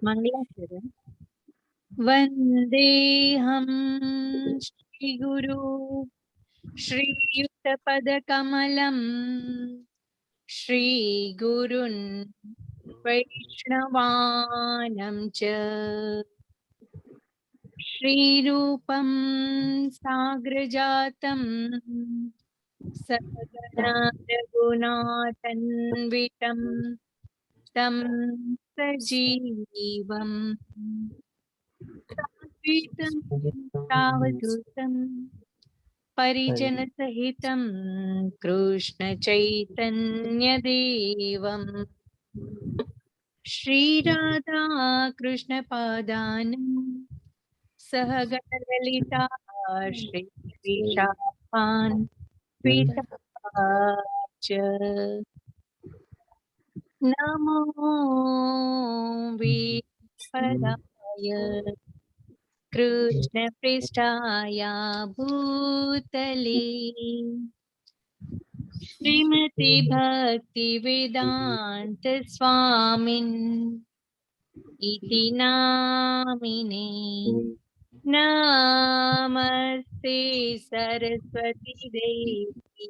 मंगलाचरण। वंदेहं श्रीगुरु श्रीयुतपदकमलं श्रीगुरुन् वैष्णवानं च श्रीरूपं साग्रजातं सहगणा रघुनाथन्वितं तं सजीवम् साद्वैतं सावधूतं परिजनसहितं कृष्णचैतन्यदेवम् श्रीराधा कृष्णपादान् सहगणललिता श्रीविशाखान् विशाखाश्च नमो विपदाय कृष्णपृष्ठाय भूतले श्रीमति भक्ति वेदांत स्वामिन् इति नामिने नमस्ते सरस्वती देवी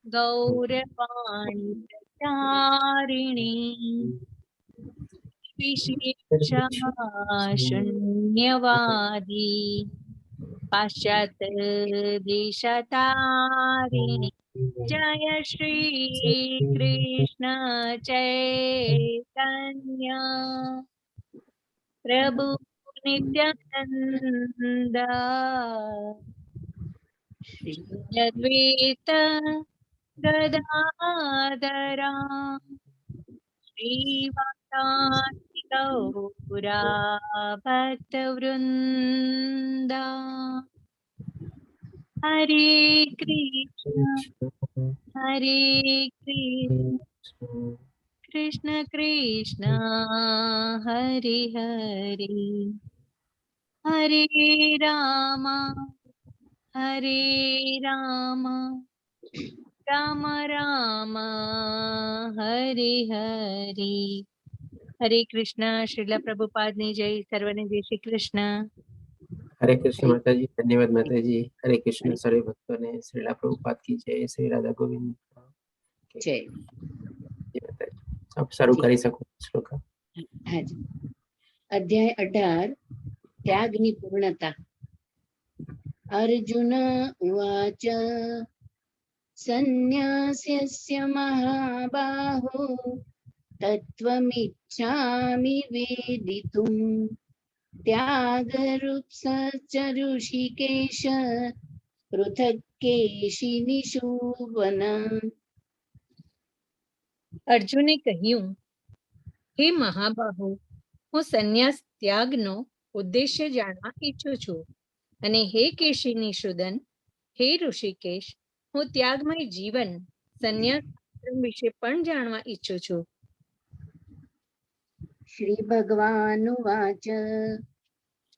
गौरवाणी प्रचारिणी विशेषा शून्यवादी पाश्चात्य देशतारिणी जय श्री कृष्ण चैतन्य प्रभु नित्यानंद श्री अद्वैत गदाधरा श्रीवासादि गौरा भक्तवृंदा हरे कृष्ण कृष्ण कृष्ण हरे हरे हरे राम हरे राम राम राम हरे हरे। हरे कृष्ण। श्रील प्रभुपाद ने जय। सर्वने जय श्री कृष्ण। हरे कृष्ण माता जी, धन्यवाद माता जी। हरे कृष्ण सर्व भक्तों ने श्रीला प्रभुपाद की जय, श्री राधा गोविंद जय। माता जी। आप शुरू कर सको श्लोक। हाँ जी। अध्याय 18 त्यागनी पूर्णता। अर्जुन उवाच सन्न्यास्यस्य महाबाहो तत्त्वमिच्छामि वेदितुम् त्यागरुत्सच ऋषिकेश पृथक् केशिनिषूदन। अर्जुने કહ્યું, હે મહાબાહુ, હું સંન્યાસ ત્યાગનો ઉદ્દેશ્ય જાણવા ઈચ્છું છું, અને હે કેશિનિષૂદન, હે ઋષિકેશ, હું ત્યાગમય જીવન સંન્યાસ આશ્રમ વિશે પણ જાણવા ઈચ્છું છું. श्री भगवानुवाच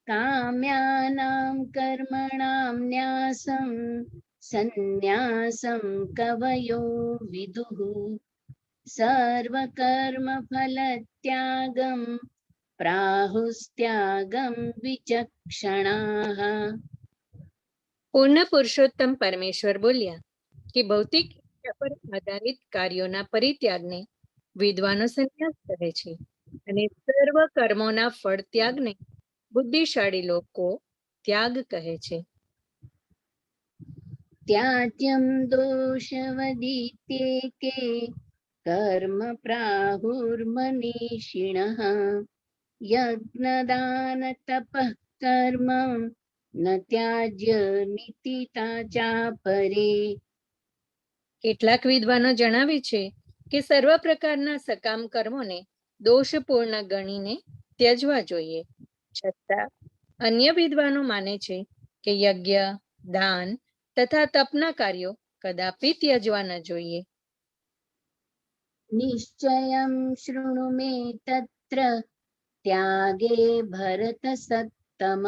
काम्यानां कर्मणां न्यासं सन्न्यासं कवयो विदुः सर्वकर्मफलत्यागं प्राहुस्त्यागं विचक्षणाः। પૂર્ણ પુરુષોત્તમ પરમેશ્વર બોલ્યા કે ભૌતિક ઈચ્છા પર આધારિત કાર્યોના પરિત્યાગને વિદ્વાનો સંન્યાસ કહે છે, અને સર્વ કર્મોના ફળ ત્યાગને બુદ્ધિશાળી લોકો ત્યાગ કહે છે. त्याज्यं दोषवदित्येके कर्म प्राहुर्मनीषिणः यज्ञदानतपः कर्म न त्याज्यमिति चापरे। કેટલાક વિદ્વાનો જણાવે છે કે સર્વ પ્રકારના સકામ કર્મોને દોષપૂર્ણ ગણીને ત્યજવા જોઈએ, છતાં અન્ય વિદ્વાનો માને છે કે યજ્ઞ, દાન તથા તપના કાર્યો કદાપી ત્યજવા ન જોઈએ. निश्चयं शृणु मे तत्र त्यागे भरतसत्तम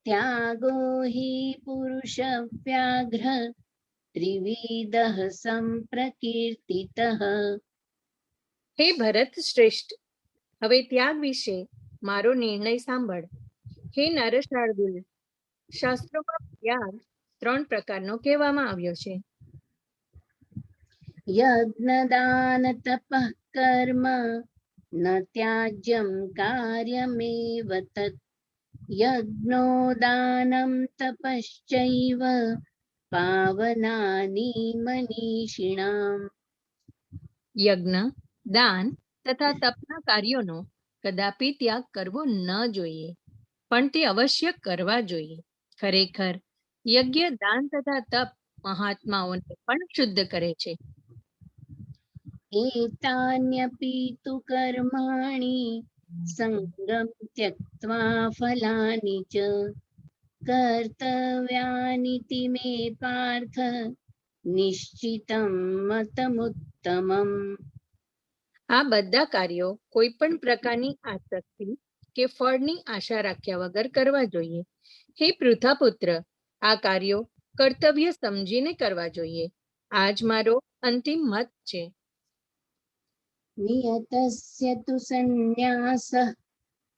त्यागो हि पुरुषव्याघ्र त्रिविधः संप्रकीर्तितः। હે ભરત શ્રેષ્ઠ, હવે ત્યાગ વિશે મારો નિર્ણય સાંભળ. હે નરશાર્દુલ, શાસ્ત્રોમાં ત્યાગ 3 પ્રકારનો કહેવામાં આવ્યો છે. યજ્ઞદાન તપઃ કર્મ ન ત્યાજ્યમ કાર્યમેવ તત યજ્ઞો દાનમ તપશ્ચૈવ પાવનાની મનીષિણામ. યજ્ઞ, દાન તથા તપના કાર્યોનો કદાપી ત્યાગ કરવો ન જોઈએ, પણ તે અવશ્ય કરવા જોઈએ. ખરેખર યજ્ઞ, દાન તથા તપ મહાત્માઓને પણ શુદ્ધ કરે છે. એતાન્યપી તુ કર્માણિ સંગમ ત્યક્ત્વા ફલાનિ ચ કર્તવ્યાનિતિ મે પાર્થ નિશ્ચિતમ મતમુત્તમમ. આ બધા કાર્યો કોઈ પણ પ્રકારની આસક્તિ કે ફળની આશા રાખ્યા વગર કરવા જોઈએ. હે પૃથાપુત્ર, આ કાર્યો કર્તવ્ય સમજીને કરવા જોઈએ. આ જ મારો અંતિમ મત છે. નિયતસ્ય તુ સંન્યાસઃ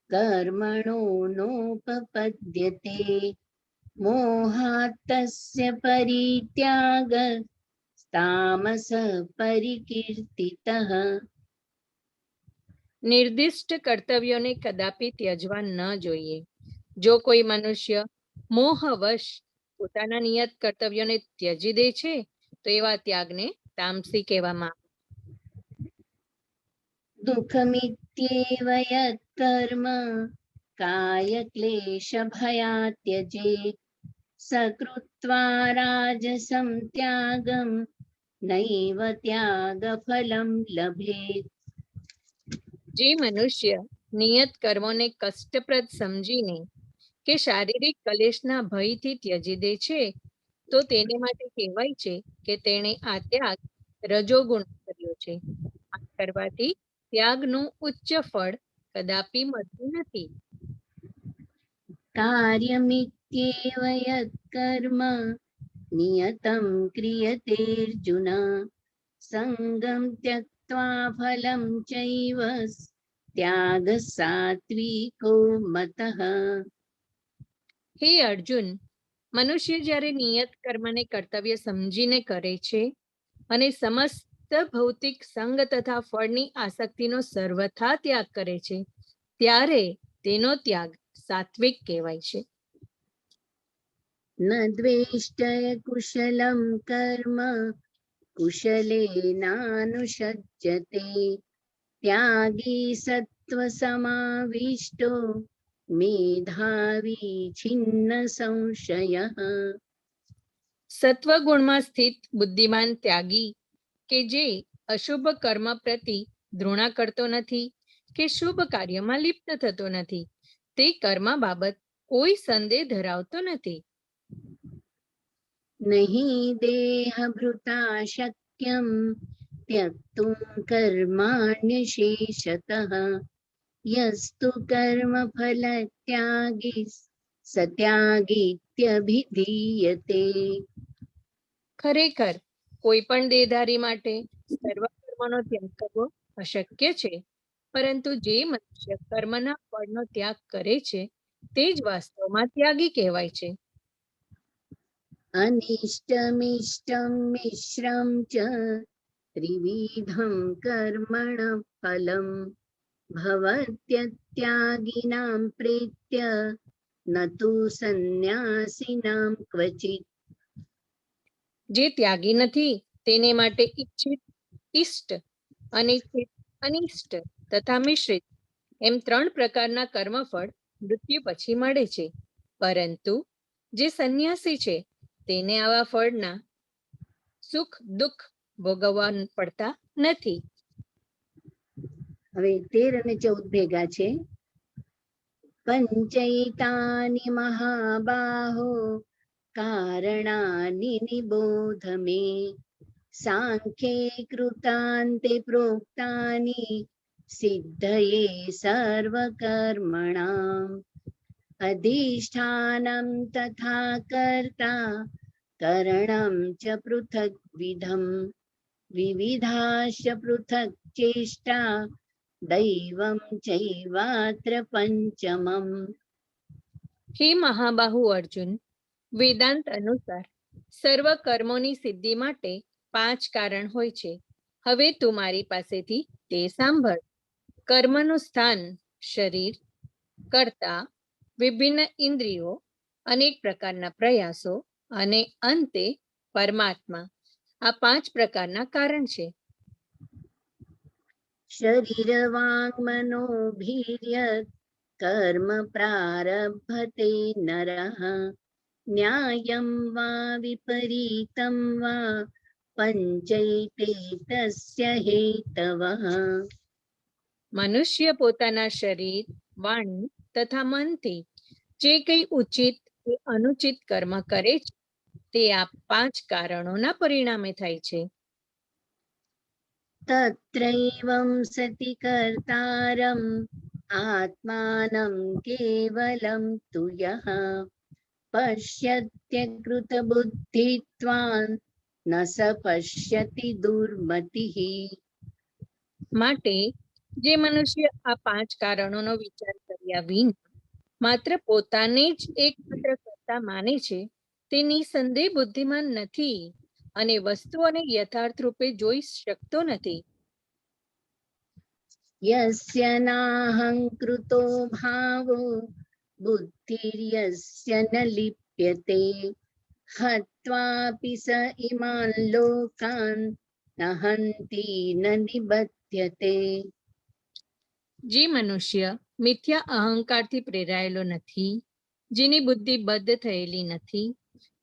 કર્મણો નોપપદ્યતે મોહાત તસ્ય પરિત્યાગ તામસ પરિકીર્તિતઃ. નિર્દિષ્ટ કર્તવ્યોને કદાપી ત્યજવા ન જોઈએ. જો કોઈ મનુષ્ય મોહવશ પોતાના નિયત કર્તવ્યોને ત્યજી દે છે તો એવા ત્યાગને તામસી કહેવામાં આવે. દુઃખમિત્યેવ યત્ કર્મ કાય ક્લેશ ભયાत् ત્યજેત સકૃત્વા રાજસં ત્યાગમ નૈવ ત્યાગ ફલમ લભેત. જે મનુષ્ય નિયત કર્મોને કષ્ટપ્રદ સમજીને કે શારીરિક કલેશના ભયથી ત્યજી દે છે તો તેને માટે કહેવાય છે કે તેણે આ ત્યાગ રજોગુણ કર્યો છે. આમ કરવાથી ત્યાગનું ઉચ્ચ ફળ કદાપી મળતું નથી. કાર્યમિત્યેવ યત્ કર્મ નિયતમ ક્રિયતેર્જુન સંગમ ત્યક્ત્વા ફલમ ચૈવ ત્યાગ સાત્વિકો મતઃ. હે અર્જુન, મનુષ્ય જ્યારે નિયત કર્મને કર્તવ્ય સમજીને કરે છે અને સમસ્ત ભૌતિક સંગ તથા ફળની આસક્તિનો સર્વથા ત્યાગ કરે છે ત્યારે તેનો ત્યાગ સાત્વિક કહેવાય છે. ન દ્વેષ્ટય કુશલમ કર્મ કુશલેનાનુષજ્યતે ત્યાગી સત્વ સમાવિષ્ટો મેધાવી છિન્ન સંશયઃ. સત્વગુણમાં સ્થિત બુદ્ધિમાન ત્યાગી કે જે અશુભ કર્મ પ્રતિ ધૃણા કરતો નથી કે શુભ કાર્યમાં લિપ્ત થતો નથી, તે કર્મ બાબત કોઈ સંદેહ ધરાવતો નથી. નહીં દેહ ભૃતા શક્યમ ત્યક્તુમ કર્માણ્યશેષતઃ યસ્તુ કર્મ ફલ ત્યાગી સત્યાગીત્યભિધીયતે. ખરેખર કોઈ પણ દેહધારી માટે સર્વ કર્મનો ત્યાગ કરવો અશક્ય છે, પરંતુ જે મનુષ્ય કર્મના ફળનો ત્યાગ કરે છે તે જ વાસ્તવમાં ત્યાગી કહેવાય છે. અનિષ્ટમિષ્ટમ મિશ્રમ ચ ત્રિવિધમ કર્મણ ફલમ ભવત્યત્યાગિનાં પ્રેત્ય ન તુ સંન્યાસિનાં ક્વચિત. જે ત્યાગી નથી તેને માટે ઈચ્છિત, ઇષ્ટ, અનિચ્છિત, અનિષ્ટ તથા મિશ્રિત એમ 3 પ્રકારના કર્મફળ મૃત્યુ પછી મળે છે, પરંતુ જે સંન્યાસી છે તેને આવા ફળના સુખ દુઃખ ભોગવવા પડતા નથી. હવે 13 અને 14 ભેગા છે. પંચૈતાની મહાબાહો કારણાની નિબોધ મે સાંખ્યે કૃતાંતે પ્રોક્તાની સિદ્ધયે સર્વકર્મણામ અધિષ્ઠાનમ તથા કર્તા કરણમ ચ પૃથગ્વિધમ વિવિધાશ્ચ પૃથક ચેષ્ટા दैवं चैवात्र पञ्चमम्. હે મહાબાહુ અર્જુન, વેદાંત અનુસાર સર્વ કર્મોની સિદ્ધિ માટે 5 કારણ હોય છે. હવે તું મારી પાસેથી તે સાંભળ. કર્મનું સ્થાન શરીર, કર્તા, વિભિન્ન ઇન્દ્રિયો, અનેક પ્રકારના પ્રયાસો અને અંતે પરમાત્મા. આ 5 પ્રકારના કારણ છે. शरीरवाङ्मनोभिर्यत् कर्म प्रारभते नरः न्यायं वा विपरीतं वा पञ्चैते तस्य हेतवः. મનુષ્ય પોતાના શરીર, વાણી તથા મનથી જે કંઈ ઉચિત કે અનુચિત કર્મ કરે છે તે આ 5 કારણોના પરિણામે થાય છે. तत्रैवं सति कर्तारम् आत्मानं केवलं तु यः पश्यत्यकृतबुद्धित्वान् न स पश्यति दुर्मतिः. માટે જે મનુષ્ય આ 5 કારણોનો વિચાર કર્યા વિના માત્ર પોતાને જ એકમાત્ર કર્તા માને છે તે નિસંદેહ બુદ્ધિમાન નથી અને વસ્તુઓને યથાર્થ રૂપે જોઈ શકતો નથી. यस्य नाहङ्कृतो भावो बुद्धिर्यस्य न लिप्यते हत्वापि स इमान् लोकान् न हन्ति न निबध्यते. જે મનુષ્ય મિથ્યા અહંકારથી પ્રેરાયેલો નથી, જેની બુદ્ધિ બદ્ધ થયેલી નથી,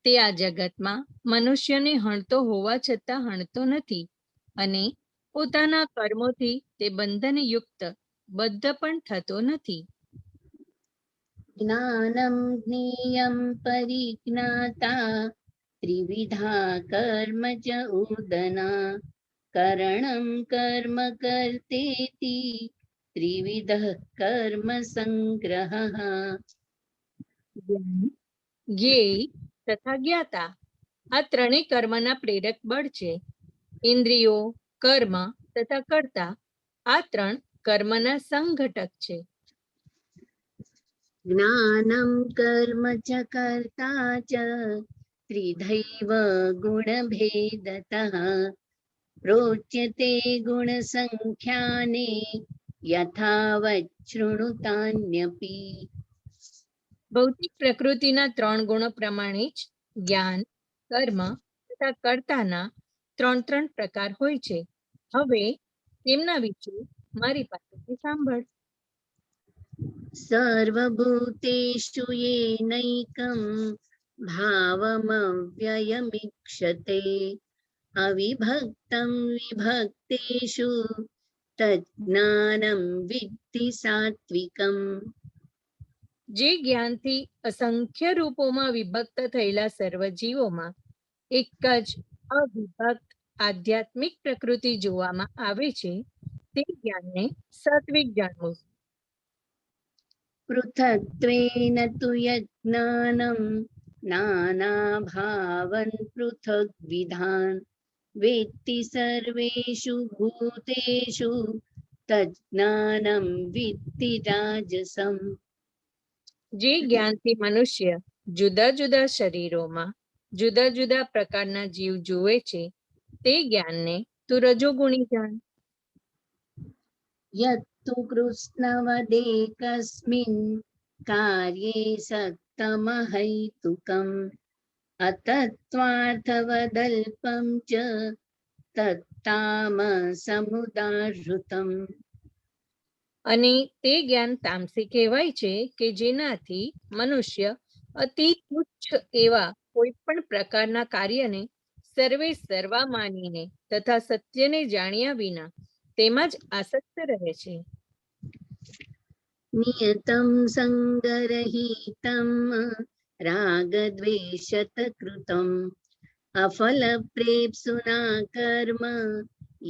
તે આ જગતમાં મનુષ્યને હણતો હોવા છતાં હણતો નથી અને પોતાના કર્મોથી તે બંધનયુક્ત બદ્ધ પણ થતો નથી. ज्ञानं ज्ञेयं परिज्ञाता त्रिविधा कर्म च उदना करणं कर्म कर्तेति त्रिविधः कर्म संग्रहः. જ્ઞેય તથા જ્ઞાતા આ ત્રણેય કર્મના પ્રેરક બળ છે. ઇન્દ્રિયો, કર્મ તથા કર્તા આ 3 કર્મના સંઘટક છે. ज्ञानं कर्म च कर्ता च त्रिधैव गुणभेदतः प्रोच्यते गुणसङ्ख्याने यथावत् शृणुतान्यपि. ભૌતિક પ્રકૃતિના 3 ગુણો પ્રમાણે જ જ્ઞાન, કર્મ તથા કર્તાના 3 પ્રકાર હોય છે. હવે તેમના વિશે મારી પાસેથી સાંભળ. सर्वभूतेषु येनैकं भावमव्ययमीक्षते अविभक्तं विभक्तेषु तज्ज्ञानं विद्धि सात्विकम्. જે જ્ઞાનથી અસંખ્ય રૂપોમાં વિભક્ત થયેલા સર્વ જીવોમાં એક જ અવિભક્ત આધ્યાત્મિક પ્રકૃતિ જોવામાં આવે છે તે જ્ઞાનને સાત્વિક જાણવું. पृथक्त्वेन तु यज्ञानं नानाभावं पृथग्विधान् वेत्ति सर्वेषु भूतेषु तज्ज्ञानं विद्धि राजसम्. જે જ્ઞાનથી મનુષ્ય જુદા જુદા શરીરોમાં જુદા જુદા પ્રકારના જીવ જુએ છે તે જ્ઞાનને તું રજોગુણી જાણ. यत्तु कृष्णवदेकस्मिन् कार्ये सक्तमहैतुकम् अतत्त्वार्थवदल्पं च तत्तामसमुदाहृतम्. અને તે જ્ઞાન તામસી કહેવાય છે કે જેનાથી મનુષ્ય અતિ તુચ્છ એવા કોઈ પણ પ્રકારના કાર્યને સર્વે સર્વા માનીને તથા સત્યને જાણ્યા વિના તેમાં જ આસક્ત રહે છે. नियतं सङ्गरहितं रागद्वेषतकृतम् अफलप्रेप्सुना कर्म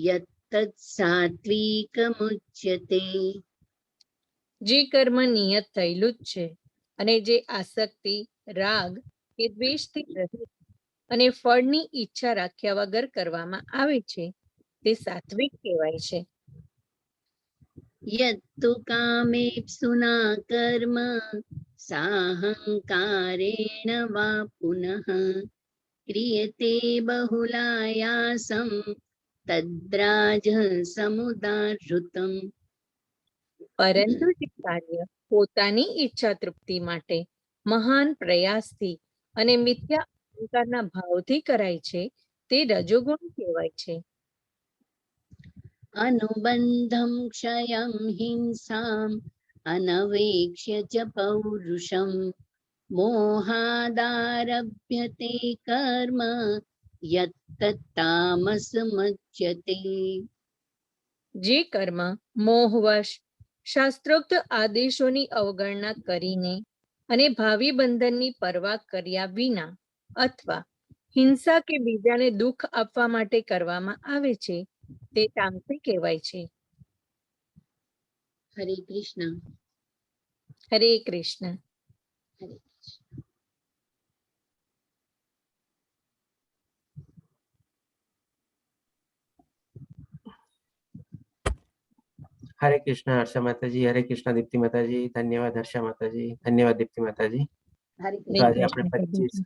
यत्तत् सात्विकमुच्यते. જે કર્મ નિયત થયેલું જ છે અને જે આસક્તિ, રાગ કે દ્વેષથી રહિત અને ફળની ઈચ્છા રાખ્યા વગર કરવામાં આવે છે તે સાત્વિક કહેવાય છે. यत्तु कामेप्सुना कर्म साहंकारेण वा पुनः क्रियते बहुलायासं तद्राजसमुदाहृतम्। પરંતુ જે કાર્ય પોતાની ઈચ્છા તૃપ્તિ માટે મહાન પ્રયાસથી અને મિથ્યા અહંકારના ભાવથી કરાય છે તે રજોગુણ કહેવાય છે. अनुबन्धं क्षयं हिंसाम् अनवेक्ष्य च पौरुषं मोहादारभ्यते कर्म यत्तत्तामसमुच्यते। જે કર્મ મોહવશ શાસ્ત્રોક્ત આદેશોની અવગણના કરીને અને ભાવિ બંધનની પરવા કર્યા વિના અથવા હિંસા કે બીજાને દુઃખ આપવા માટે કરવામાં આવે છે તે તામસી કહેવાય છે. हरे कृष्ण. હરે કૃષ્ણ. हरे कृष्ण. हरे कृष्ण हर्षा माताजी, हरे कृष्ण दीप्ति माताजी, धन्यवाद हर्षा माताजी, धन्यवाद दीप्ति माताजी. हरे तो आज આપણે 25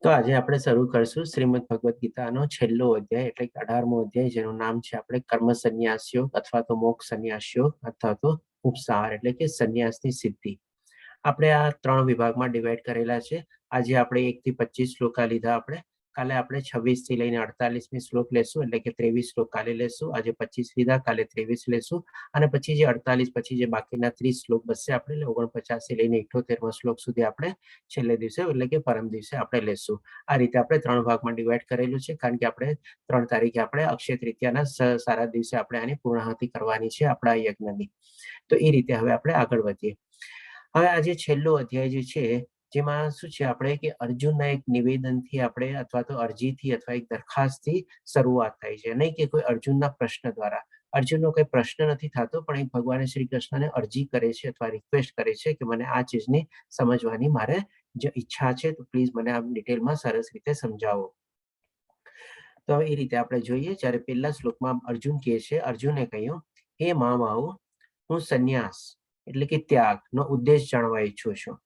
તો આજે આપણે શરૂ કરશું શ્રીમદ ભગવદ ગીતાનો છેલ્લો અધ્યાય એટલે કે 18મો અધ્યાય, જેનું નામ છે આપણે કર્મ સંન્યાસ યોગ અથવા તો મોક્ષ સંન્યાસ યોગ અથવા તો ઉપસાર એટલે કે સંન્યાસની સિદ્ધિ. આપણે આ 3 વિભાગમાં ડિવાઈડ કરેલા છે. આજે આપણે 1 થી 25 શ્લોકા લીધા. આપણે કાલે આપણે 26 થી લઈને 48મી શ્લોક લેશું એટલે કે 23 શ્લોક કાલે લેશું. આજે 25 લીધા, કાલે 23 લેશું અને પછી જે 48 પછી જે બાકીના 30 શ્લોક બચશે આપણે 49 થી લઈને 78મો શ્લોક સુધી આપણે છેલ્લે દિવસે એટલે કે પરમ દિવસે આપણે લેશું. આ રીતે આપણે 3 ભાગમાં ડિવાઈડ કરેલું છે કારણ કે આપણે 3 તારીખે આપણે અક્ષય તૃતીયાના સારા દિવસે આપણે આની પૂર્ણાહુતિ કરવાની છે આપણા યજ્ઞની. તો એ રીતે હવે આપણે આગળ વધીએ. હવે આજે છેલ્લો અધ્યાય જે છે જેમાં શું છે આપણે કે અર્જુનના એક નિવેદનથી આપણે અથવા તો અરજીથી અથવા એક દરખાસ્તથી શરૂઆત થાય છે, નહીં કે કોઈ અર્જુનના પ્રશ્ન દ્વારા. અર્જુનનો કોઈ પ્રશ્ન નથી થતો પણ એક ભગવાન શ્રી કૃષ્ણને અરજી કરે છે અથવા રિક્વેસ્ટ કરે છે કે મને આ ચીજની સમજવાની મારે જે ઈચ્છા છે તો પ્લીઝ મને આ ડિટેલમાં સરસ રીતે સમજાવો. તો એ રીતે આપણે જોઈએ. જ્યારે પહેલા શ્લોકમાં અર્જુન કહે છે, અર્જુને કહ્યું, હે મહાબાહુ, હું સંન્યાસ એટલે કે ત્યાગનો ઉદ્દેશ જાણવા ઈચ્છું છું.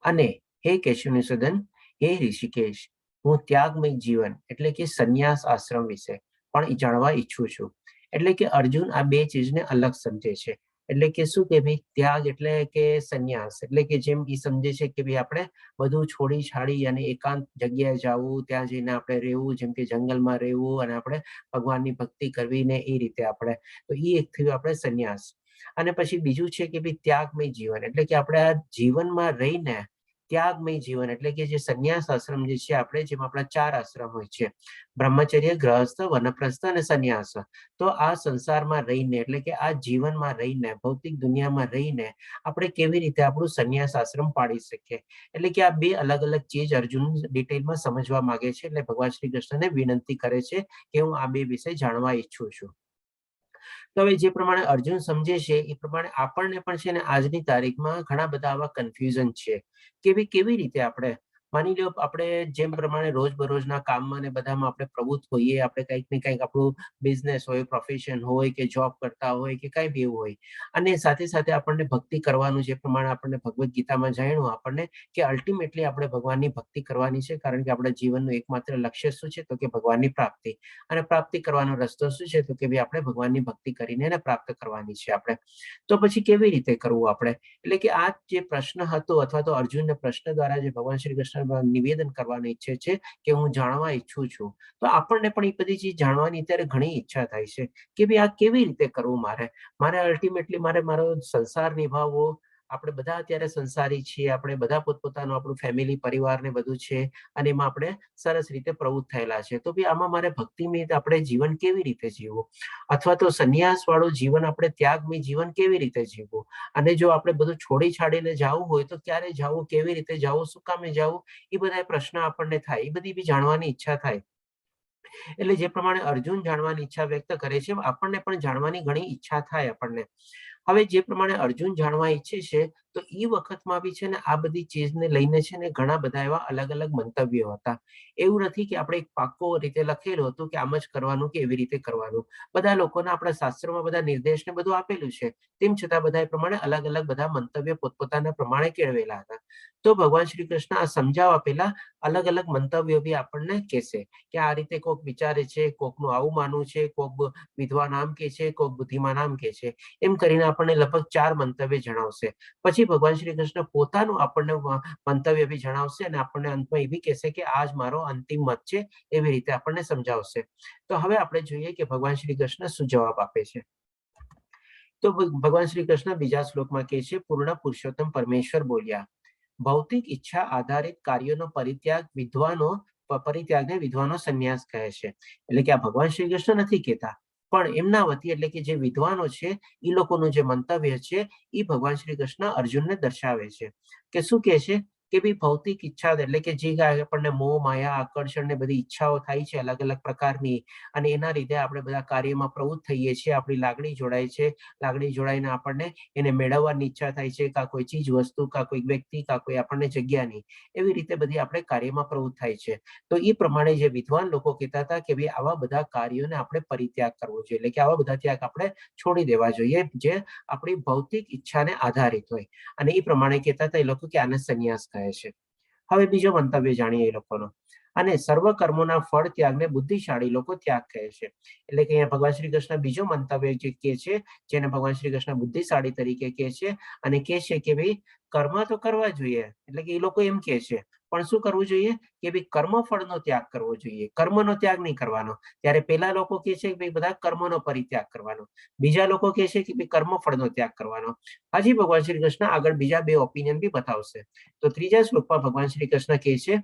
અને હે કેશવનિષદન, હે ઋષિકેશ, હું ત્યાગમય જીવન એટલે કે સંન્યાસ આશ્રમ વિશે પણ જાણવા ઈચ્છું છું. એટલે કે અર્જુન આ બે ચીજને અલગ સમજે છે. એટલે કે શું કે ભાઈ ત્યાગ એટલે કે સંન્યાસ એટલે કે જેમ એ સમજે છે કે ભાઈ આપણે બધું છોડી છાડી અને એકાંત જગ્યાએ જવું, ત્યાં જઈને આપણે રહેવું, જેમ કે જંગલમાં રહેવું અને આપણે ભગવાનની ભક્તિ કરવી ને એ રીતે આપણે, તો એ એક થયું આપણે સંન્યાસ. અને પછી બીજું છે કે ભાઈ ત્યાગમય જીવન એટલે કે આપણે આ જીવનમાં રહીને ત્યાગમય જીવન એટલે કે જે સંન્યાસ આશ્રમ જે છે આપણે જેમાં આપણા 4 આશ્રમ હોય છે, બ્રહ્મચર્ય, ગ્રહસ્થ, વનપ્રસ્થ અને સંન્યાસ. તો આ સંસારમાં રહીને એટલે કે આ જીવનમાં રહીને ભૌતિક દુનિયામાં રહીને આપણે કેવી રીતે આપણું સંન્યાસ આશ્રમ પાડી શકીએ. એટલે કે આ બે અલગ અલગ ચીજ અર્જુન ડિટેલમાં સમજવા માંગે છે. એટલે ભગવાન શ્રી કૃષ્ણને વિનંતી કરે છે કે હું આ બે વિશે જાણવા ઈચ્છું છું. તો હવે જે પ્રમાણે અર્જુન સમજે છે એ પ્રમાણે આપણને પણ છે ને આજની તારીખમાં ઘણા બધા આવા કન્ફ્યુઝન છે કે ભાઈ કેવી રીતે આપણે માની લો આપણે જેમ પ્રમાણે રોજબરોજના કામમાં ને બધામાં આપણે પ્રવૃત્ત હોઈએ, આપણે કંઈક ને કંઈક આપણું બિઝનેસ હોય, પ્રોફેશન હોય કે જોબ કરતા હોય કે કંઈ બી એવું હોય, અને સાથે સાથે આપણને ભક્તિ કરવાનું જે પ્રમાણે આપણને ભગવદ્ ગીતામાં જાણ્યું આપણને કે અલ્ટિમેટલી આપણે ભગવાનની ભક્તિ કરવાની છે કારણ કે આપણા જીવનનું એકમાત્ર લક્ષ્ય શું છે તો કે ભગવાનની પ્રાપ્તિ. અને પ્રાપ્તિ કરવાનો રસ્તો શું છે તો કે ભાઈ આપણે ભગવાનની ભક્તિ કરીને એને પ્રાપ્ત કરવાની છે આપણે. તો પછી કેવી રીતે કરવું આપણે? એટલે કે આ જે પ્રશ્ન હતો અથવા તો અર્જુનના પ્રશ્ન દ્વારા જે ભગવાન શ્રી કૃષ્ણ નિવેદન કરવાનું ઈચ્છે છે કે હું જાણવા ઈચ્છું છું, તો આપણને પણ એ બધી ચીજ જાણવાની અત્યારે ઘણી ઈચ્છા થાય છે કે ભાઈ આ કેવી રીતે કરવું મારે અલ્ટિમેટલી મારો સંસાર નિભાવવો. આપણે બધા અત્યારે સંસારી છીએ, આપણે બધા પોતપોતાનું આપણું ફેમિલી પરિવાર ને બધું છે અને એમાં આપણે સરસ રીતે પ્રવૃત્ત થયેલા છે. તો ભાઈ આમાં મારે ભક્તિમય આપણે જીવન કેવી રીતે જીવવું અથવા તો સંન્યાસ વાળું જીવન આપણે ત્યાગમય જીવન કેવી રીતે જીવવું, અને જો આપણે બધું છોડી છાડીને જવું હોય તો ક્યારે જવું, કેવી રીતે જવું, શું કામે જવું, એ બધા પ્રશ્ન આપણને થાય, એ બધી બી જાણવાની ઈચ્છા થાય. એટલે જે પ્રમાણે અર્જુન જાણવાની ઈચ્છા વ્યક્ત કરે છે આપણને પણ જાણવાની ઘણી ઈચ્છા થાય આપણને. હવે જે પ્રમાણે અર્જુન જાણવા ઈચ્છે છે તો એ વખતમાં બી છે ને આ બધી ચીજને લઈને છે ને ઘણા બધા એવા અલગ અલગ મંતવ્યો હતા. એવું નથી કે આપણે એક પાક્કો રીતે લખેલું હતું કે આમ જ કરવાનું કે એવી રીતે કરવાનું. બધા લોકોના આપણા શાસ્ત્રોમાં બધા નિર્દેશ ને બધું આપેલું છે. તેમ છતાં બધા એ પ્રમાણે અલગ અલગ બધા મંતવ્ય પોતપોતાના પ્રમાણે કેળવેલા હતા. તો ભગવાન શ્રી કૃષ્ણ આ સમજાવવા પહેલા અલગ અલગ મંતવ્યો બી આપણને કહેશે કે આ રીતે કોક વિચારે છે, કોકનું આવું માનવું છે, કોક વિદ્વાન આમ કે છે, કોક બુદ્ધિમાન આમ કે છે. એમ કરીને આપણને લગભગ 4 મંતવ્ય જણાવશે. પછી ભગવાન શ્રી કૃષ્ણ પોતાનું આપણને મંતવ્ય બી જણાવશે અને આપણને અંતમાં એ બી કહેશે કે આ જ મારો અંતિમ મત છે. એવી રીતે આપણને સમજાવશે. તો હવે આપણે જોઈએ કે ભગવાન શ્રી કૃષ્ણ શું જવાબ આપે છે. તો ભગવાન શ્રી કૃષ્ણ બીજા શ્લોકમાં કહે છે, પૂર્ણ પુરુષોત્તમ પરમેશ્વર બોલ્યા, ભૌતિક ઈચ્છા આધારિત કાર્યોનો પરિત્યાગને વિદ્વાનો સંન્યાસ કહે છે. એટલે કે આ ભગવાન શ્રી કૃષ્ણ નથી કહેતા, પણ એમના વતી એટલે કે જે વિદ્વાનો છે એ લોકોનું જે મંતવ્ય છે એ ભગવાન શ્રી કૃષ્ણ અર્જુનને દર્શાવે છે કે શું કહે છે કે ભાઈ ભૌતિક ઈચ્છા એટલે કે જે આપણને મોહ માયા આકર્ષણ ને બધી ઈચ્છાઓ થાય છે અલગ અલગ પ્રકારની, અને એના લીધે આપણે બધા કાર્યમાં પ્રવૃત્ત થઈએ છીએ. આપણી લાગણી જોડાય છે. લાગણી જોડાઈને આપણને એને મેળવવાની ઈચ્છા થાય છે, કાં કોઈ ચીજ વસ્તુ, કાં કોઈ વ્યક્તિ, કાં કોઈ આપણને જગ્યાની. એવી રીતે બધી આપણે કાર્યમાં પ્રવૃત્ત થાય છે. તો એ પ્રમાણે જે વિદ્વાન લોકો કહેતા હતા કે ભાઈ આવા બધા કાર્યોને આપણે પરિત્યાગ કરવો જોઈએ, એટલે કે આવા બધા ત્યાગ આપણે છોડી દેવા જોઈએ જે આપણી ભૌતિક ઈચ્છાને આધારિત હોય. અને એ પ્રમાણે કહેતા હતા એ લોકો કે આને સંન્યાસ કહે છે. હવે બીજો મંતવ્ય જાણીએ એ લોકોનો. અને સર્વ કર્મોના ફળ ત્યાગને બુદ્ધિશાળી લોકો ત્યાગ કહે છે. એટલે કે અહીંયા ભગવાન શ્રી કૃષ્ણ બીજો મંતવ્ય જે કહે છે, જેને ભગવાન શ્રી કૃષ્ણ બુદ્ધિશાળી તરીકે કહે છે, અને કહે છે કે ભાઈ કર્મ તો કરવા જોઈએ. એટલે કે એ લોકો એમ કહે છે, પણ શું કરવું જોઈએ કે ભાઈ કર્મફળનો ત્યાગ કરવો જોઈએ, કર્મનો ત્યાગ નહીં કરવાનો. ત્યારે પેલા લોકો કહે છે કે ભાઈ બધા કર્મનો પરિત્યાગ કરવાનો, બીજા લોકો કહે છે કે ભાઈ કર્મફળનો ત્યાગ કરવાનો. હજી ભગવાન શ્રી કૃષ્ણ આગળ બીજા 2 ઓપિનિયન બી બતાવશે. તો ત્રીજા શ્લોકમાં ભગવાન શ્રી કૃષ્ણ કહે છે,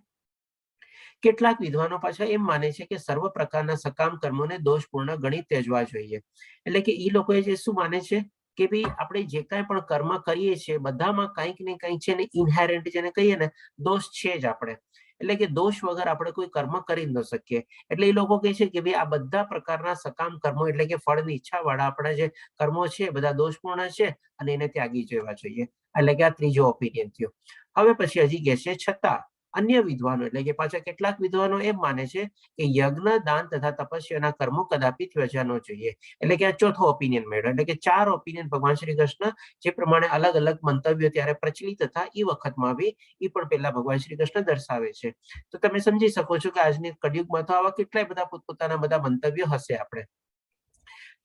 કેટલાક વિદ્વાનો પાછા એમ માને છે કે સર્વ પ્રકારના સકામ કર્મોને દોષપૂર્ણ ગણી ત્યજવા જોઈએ. એટલે કે એ લોકોએ જે શું માને છે કે ભાઈ આપણે જે કાંઈ પણ કર્મ કરીએ છીએ બધામાં કંઈક ને કંઈક છે ને ઇનહેરન્ટ જેને કહીએ ને દોષ છે જ આપણે. એટલે કે દોષ વગર આપણે કોઈ કર્મ કરી ન શકીએ. એટલે એ લોકો કહે છે કે ભાઈ આ બધા પ્રકારના સકામ કર્મો એટલે કે ફળની ઈચ્છા વાળા આપણા જે કર્મો છે બધા દોષપૂર્ણ છે અને એને ત્યાગી જવા જોઈએ. એટલે કે આ ત્રીજો ઓપિનિયન થયો. હવે પછી હજી કહે છે, છતાં અન્ય વિદ્વાનો એટલે કે પાછા કેટલાક વિદ્વાનો એમ માને છે કે યજ્ઞ, દાન તથા તપસ્યાના કર્મો કદાપી ત્યજવા ન જોઈએ. એટલે કે આ ચોથો ઓપિનિયન મેળવ્યો. એટલે કે 4 ઓપિનિયન ભગવાન શ્રી કૃષ્ણ જે પ્રમાણે અલગ અલગ મંતવ્યો ત્યારે પ્રચલિત હતા એ વખતમાં બી એ પણ પહેલા ભગવાન શ્રી કૃષ્ણ દર્શાવે છે. તો તમે સમજી શકો છો કે આજની કળિયુગમાં તો આવા કેટલાય બધા પોતપોતાના બધા મંતવ્યો હશે. આપણે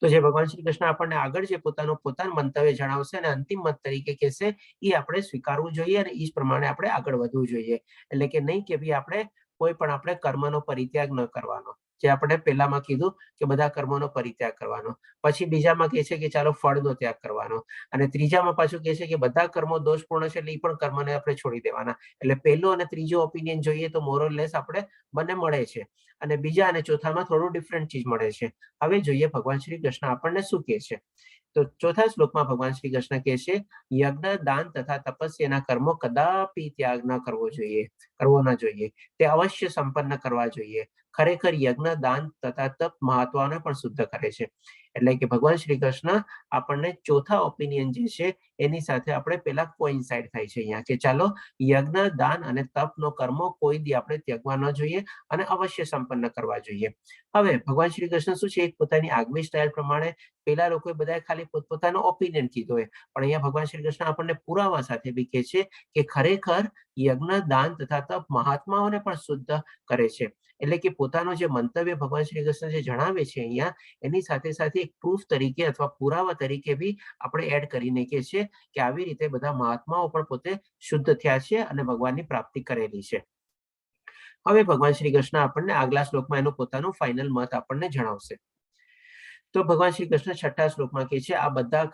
તો જે ભગવાન શ્રી કૃષ્ણ આપણને આગળ જે પોતાનું મંતવ્ય જણાવશે અને અંતિમ મત તરીકે કહેશે એ આપણે સ્વીકારવું જોઈએ અને એ જ પ્રમાણે આપણે આગળ વધવું જોઈએ. એટલે કે નહીં કે ભાઈ આપણે કોઈ પણ આપણે કર્મનો પરિત્યાગ ન કરવાનો, જે આપણે પહેલામાં કીધું કે બધા કર્મોનો પરિત્યાગ કરવાનો. પછી બીજામાં કહે છે કે ચાલો ફળનો ત્યાગ કરવાનો, અને ત્રીજામાં પાછું કહે છે કે બધા કર્મો દોષપૂર્ણ છે એટલે એ પણ કર્મને આપણે છોડી દેવાના. એટલે પહેલો અને ત્રીજો ઓપિનિયન જોઈએ તો મોરલેસ આપણે બંને મળે છે, અને બીજા અને ચોથામાં થોડું ડિફરન્ટ ચીજ મળે છે. હવે જોઈએ ભગવાન શ્રી કૃષ્ણ આપણને શું કહે છે. તો ચોથા શ્લોકમાં ભગવાન શ્રી કૃષ્ણ કહે છે, યજ્ઞ, દાન તથા તપસ્યાના કર્મો કદાપી ત્યાગ ન કરવો ન જોઈએ. તે અવશ્ય સંપન્ન કરવા જોઈએ. ખરેખર યજ્ઞ, દાન તથા તપ મહાત્માને પણ શુદ્ધ કરે છે. એટલે કે ભગવાન શ્રી કૃષ્ણ આપણને ચોથા ઓપિનિયન જે છે એની સાથે આપણે પેલા કોઇન્સાઇડ થાય છે અહીંયા કે ચાલો યજ્ઞ, દાન અને તપનો કર્મો કોઈ દી આપણે ત્યાગવા ન જોઈએ અને અવશ્ય સંપન્ન કરવા જોઈએ. હવે ભગવાન શ્રી કૃષ્ણ શું છે, એક પોતાની આગવી સ્ટાઇલ પ્રમાણે પેલા લોકોએ બધા ખાલી પોતપોતાનો ઓપિનિયન કીધો હોય, પણ અહીંયા ભગવાન શ્રી કૃષ્ણ આપણને પુરાવા સાથે બી કહે છે કે ખરેખર યજ્ઞ, દાન તથા તપ મહાત્માઓને પણ શુદ્ધ કરે છે. એટલે કે પોતાનો જે મંતવ્ય ભગવાન શ્રી કૃષ્ણ જે જણાવે છે અહીંયા એની સાથે સાથે એક પ્રૂફ તરીકે અથવા પુરાવા તરીકે બી આપણે એડ કરીને કહે છે કે આવી રીતે બધા મહાત્માઓ પણ પોતે શુદ્ધ થયા છે અને ભગવાનની પ્રાપ્તિ કરેલી છે. હવે ભગવાન શ્રી કૃષ્ણ આપણને આગલા શ્લોકમાં એનું પોતાનું ફાઇનલ મત આપણને જણાવશે. તો ભગવાન શ્રી કૃષ્ણ 6થા શ્લોકમાં કહે છે, આ બધા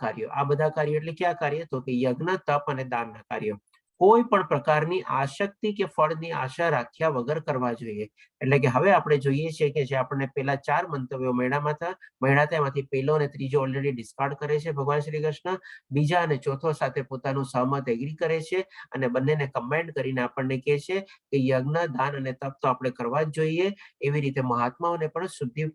કાર્યો એટલે ક્યાં કાર્ય, તો કે યજ્ઞ, તપ અને દાનના કાર્યો કોઈ પણ પ્રકારની આસક્તિ કે ફળની આશા રાખ્યા વગર કરવા જોઈએ. એટલે કે હવે આપણે જોઈએ છીએ કે જે આપણને પેલા 4 મંતવ્યો મળ્યા તેમાંથી પહેલો અને ત્રીજો ઓલરેડી ડિસ્કાર્ડ કરે છે ભગવાન શ્રી કૃષ્ણ. બીજા અને ચોથો સાથે પોતાનું સહમત એગ્રી કરે છે અને બંનેને કમ્બાઇન્ડ કરીને આપણને કહે છે કે યજ્ઞ, દાન અને તપ તો આપણે કરવા જ જોઈએ. એવી રીતે મહાત્માઓને પણ શુદ્ધિ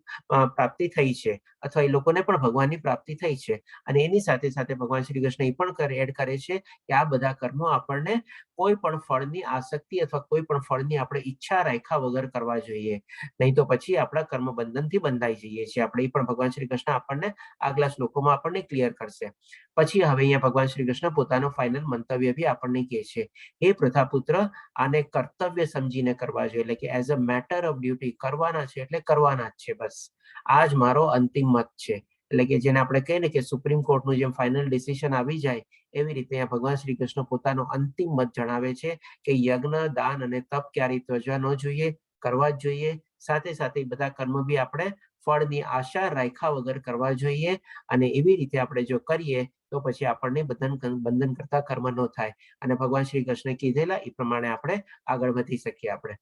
પ્રાપ્તિ થઈ છે અથવા એ લોકોને પણ ભગવાનની પ્રાપ્તિ થઈ છે. અને એની સાથે સાથે ભગવાન શ્રી કૃષ્ણ એ પણ એડ કરે છે કે આ બધા કર્મો આપણને કોઈ પણ ફળની આસક્તિ અથવા કોઈ પણ ફળની આપણે ઈચ્છા રાખ્યા વગર કરવા જોઈએ. નહીં તો પછી આપણા કર્મ બંધનથી બંધાઈ જઈએ છીએ આપણે. એ પણ ભગવાન શ્રી કૃષ્ણ આપણને આગલા શ્લોકોમાં આપણને ક્લિયર કરશે. પછી હવે અહીંયા ભગવાન શ્રી કૃષ્ણ પોતાનો ફાઇનલ મંતવ્ય બી આપણને કહે છે, હે પ્રથાપુત્ર, આને કર્તવ્ય સમજીને કરવા જોઈએ. એટલે કે as a matter of duty કરવાના છે એટલે કરવાના જ છે. બસ આ જ મારો અંતિમ મત છે. એટલે કે જેને આપણે કહીએ ને કે સુપ્રીમ કોર્ટનું જેમ ફાઇનલ ડિસિઝન આવી જાય એવી રીતે ભગવાન શ્રી કૃષ્ણ પોતાનો અંતિમ મત જણાવે છે કે યજ્ઞ, દાન અને તપ ક્યારેય ત્યજવા ન જોઈએ, કરવા જ જોઈએ. સાથે સાથે બધા કર્મ બી આપણે ફળની આશા રાખ્યા વગર કરવા જોઈએ. અને એવી રીતે આપણે જો કરીએ તો પછી આપણને બંધન કરતા કર્મ ન થાય. અને ભગવાન શ્રી કૃષ્ણ કીધેલા એ પ્રમાણે આપણે આગળ વધી શકીએ આપણે.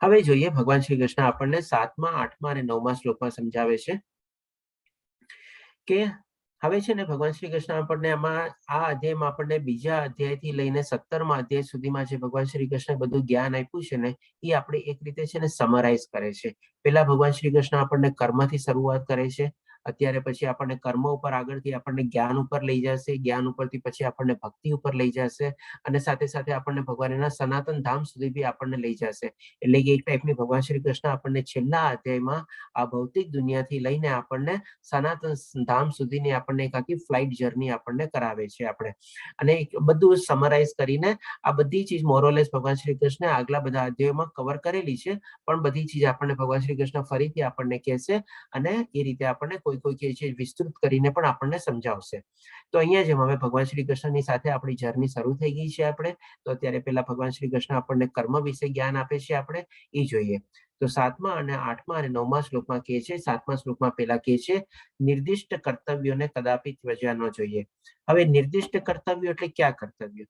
હવે જોઈએ ભગવાન શ્રી કૃષ્ણ આપણને 7મા, 8મા અને 9મા શ્લોકમાં સમજાવે છે કે હવે છે ને ભગવાન શ્રી કૃષ્ણ આપણને આમાં આ અધ્યાયમાં આપણને બીજા અધ્યાયથી લઈને 17મા અધ્યાય સુધીમાં જે ભગવાન શ્રી કૃષ્ણ બધું જ્ઞાન આપ્યું છે ને એ આપણે એક રીતે છે ને સમરાઈઝ કરે છે. પેલા ભગવાન શ્રી કૃષ્ણ આપણને કર્મથી શરૂઆત કરે છે. અત્યારે પછી આપણને કર્મ ઉપર આગળથી આપણને જ્ઞાન ઉપર લઈ જશે. જ્ઞાન ઉપરથી પછી આપણને ભક્તિ ઉપર લઈ જશે અને સાથે સાથે આપણને ભગવાનના સનાતન ધામ સુધી બી આપણને લઈ જશે. એટલે કે એક ટાઈપની ભગવાન શ્રી કૃષ્ણ આપણને છેલ્લા અધ્યાયમાં આ ભૌતિક દુનિયાથી લઈને આપણને સનાતન ધામ સુધીની આપણને એક આખી ફ્લાઇટ જર્ની આપણને કરાવે છે આપણે. અને બધું સમરાઈઝ કરીને આ બધી ચીજ મોરોલેસ ભગવાન શ્રી કૃષ્ણ આગલા બધા અધ્યાયોમાં કવર કરેલી છે. પણ બધી ચીજ આપણને ભગવાન શ્રી કૃષ્ણ ફરીથી આપણને કહેશે અને એ રીતે આપણને કોઈ ચીજ વિસ્તૃત કરીને પણ આપણને સમજાવશે. તો અહીંયા જેમ હવે ભગવાન શ્રી કૃષ્ણની સાથે આપણી જર્ની શરૂ થઈ ગઈ છે આપણે. તો અત્યારે પેલા ભગવાન શ્રી કૃષ્ણ આપણને કર્મ વિશે જ્ઞાન આપે છે આપણે એ જોઈએ. તો 7મા અને 8મા અને 9મા શ્લોકમાં કહે છે, 7મા શ્લોકમાં પેલા કહે છે નિર્દિષ્ટ કર્તવ્યોને કદાપી ત્યજવા ન જોઈએ. હવે નિર્દિષ્ટ કર્તવ્યો એટલે ક્યાં કર્તવ્ય?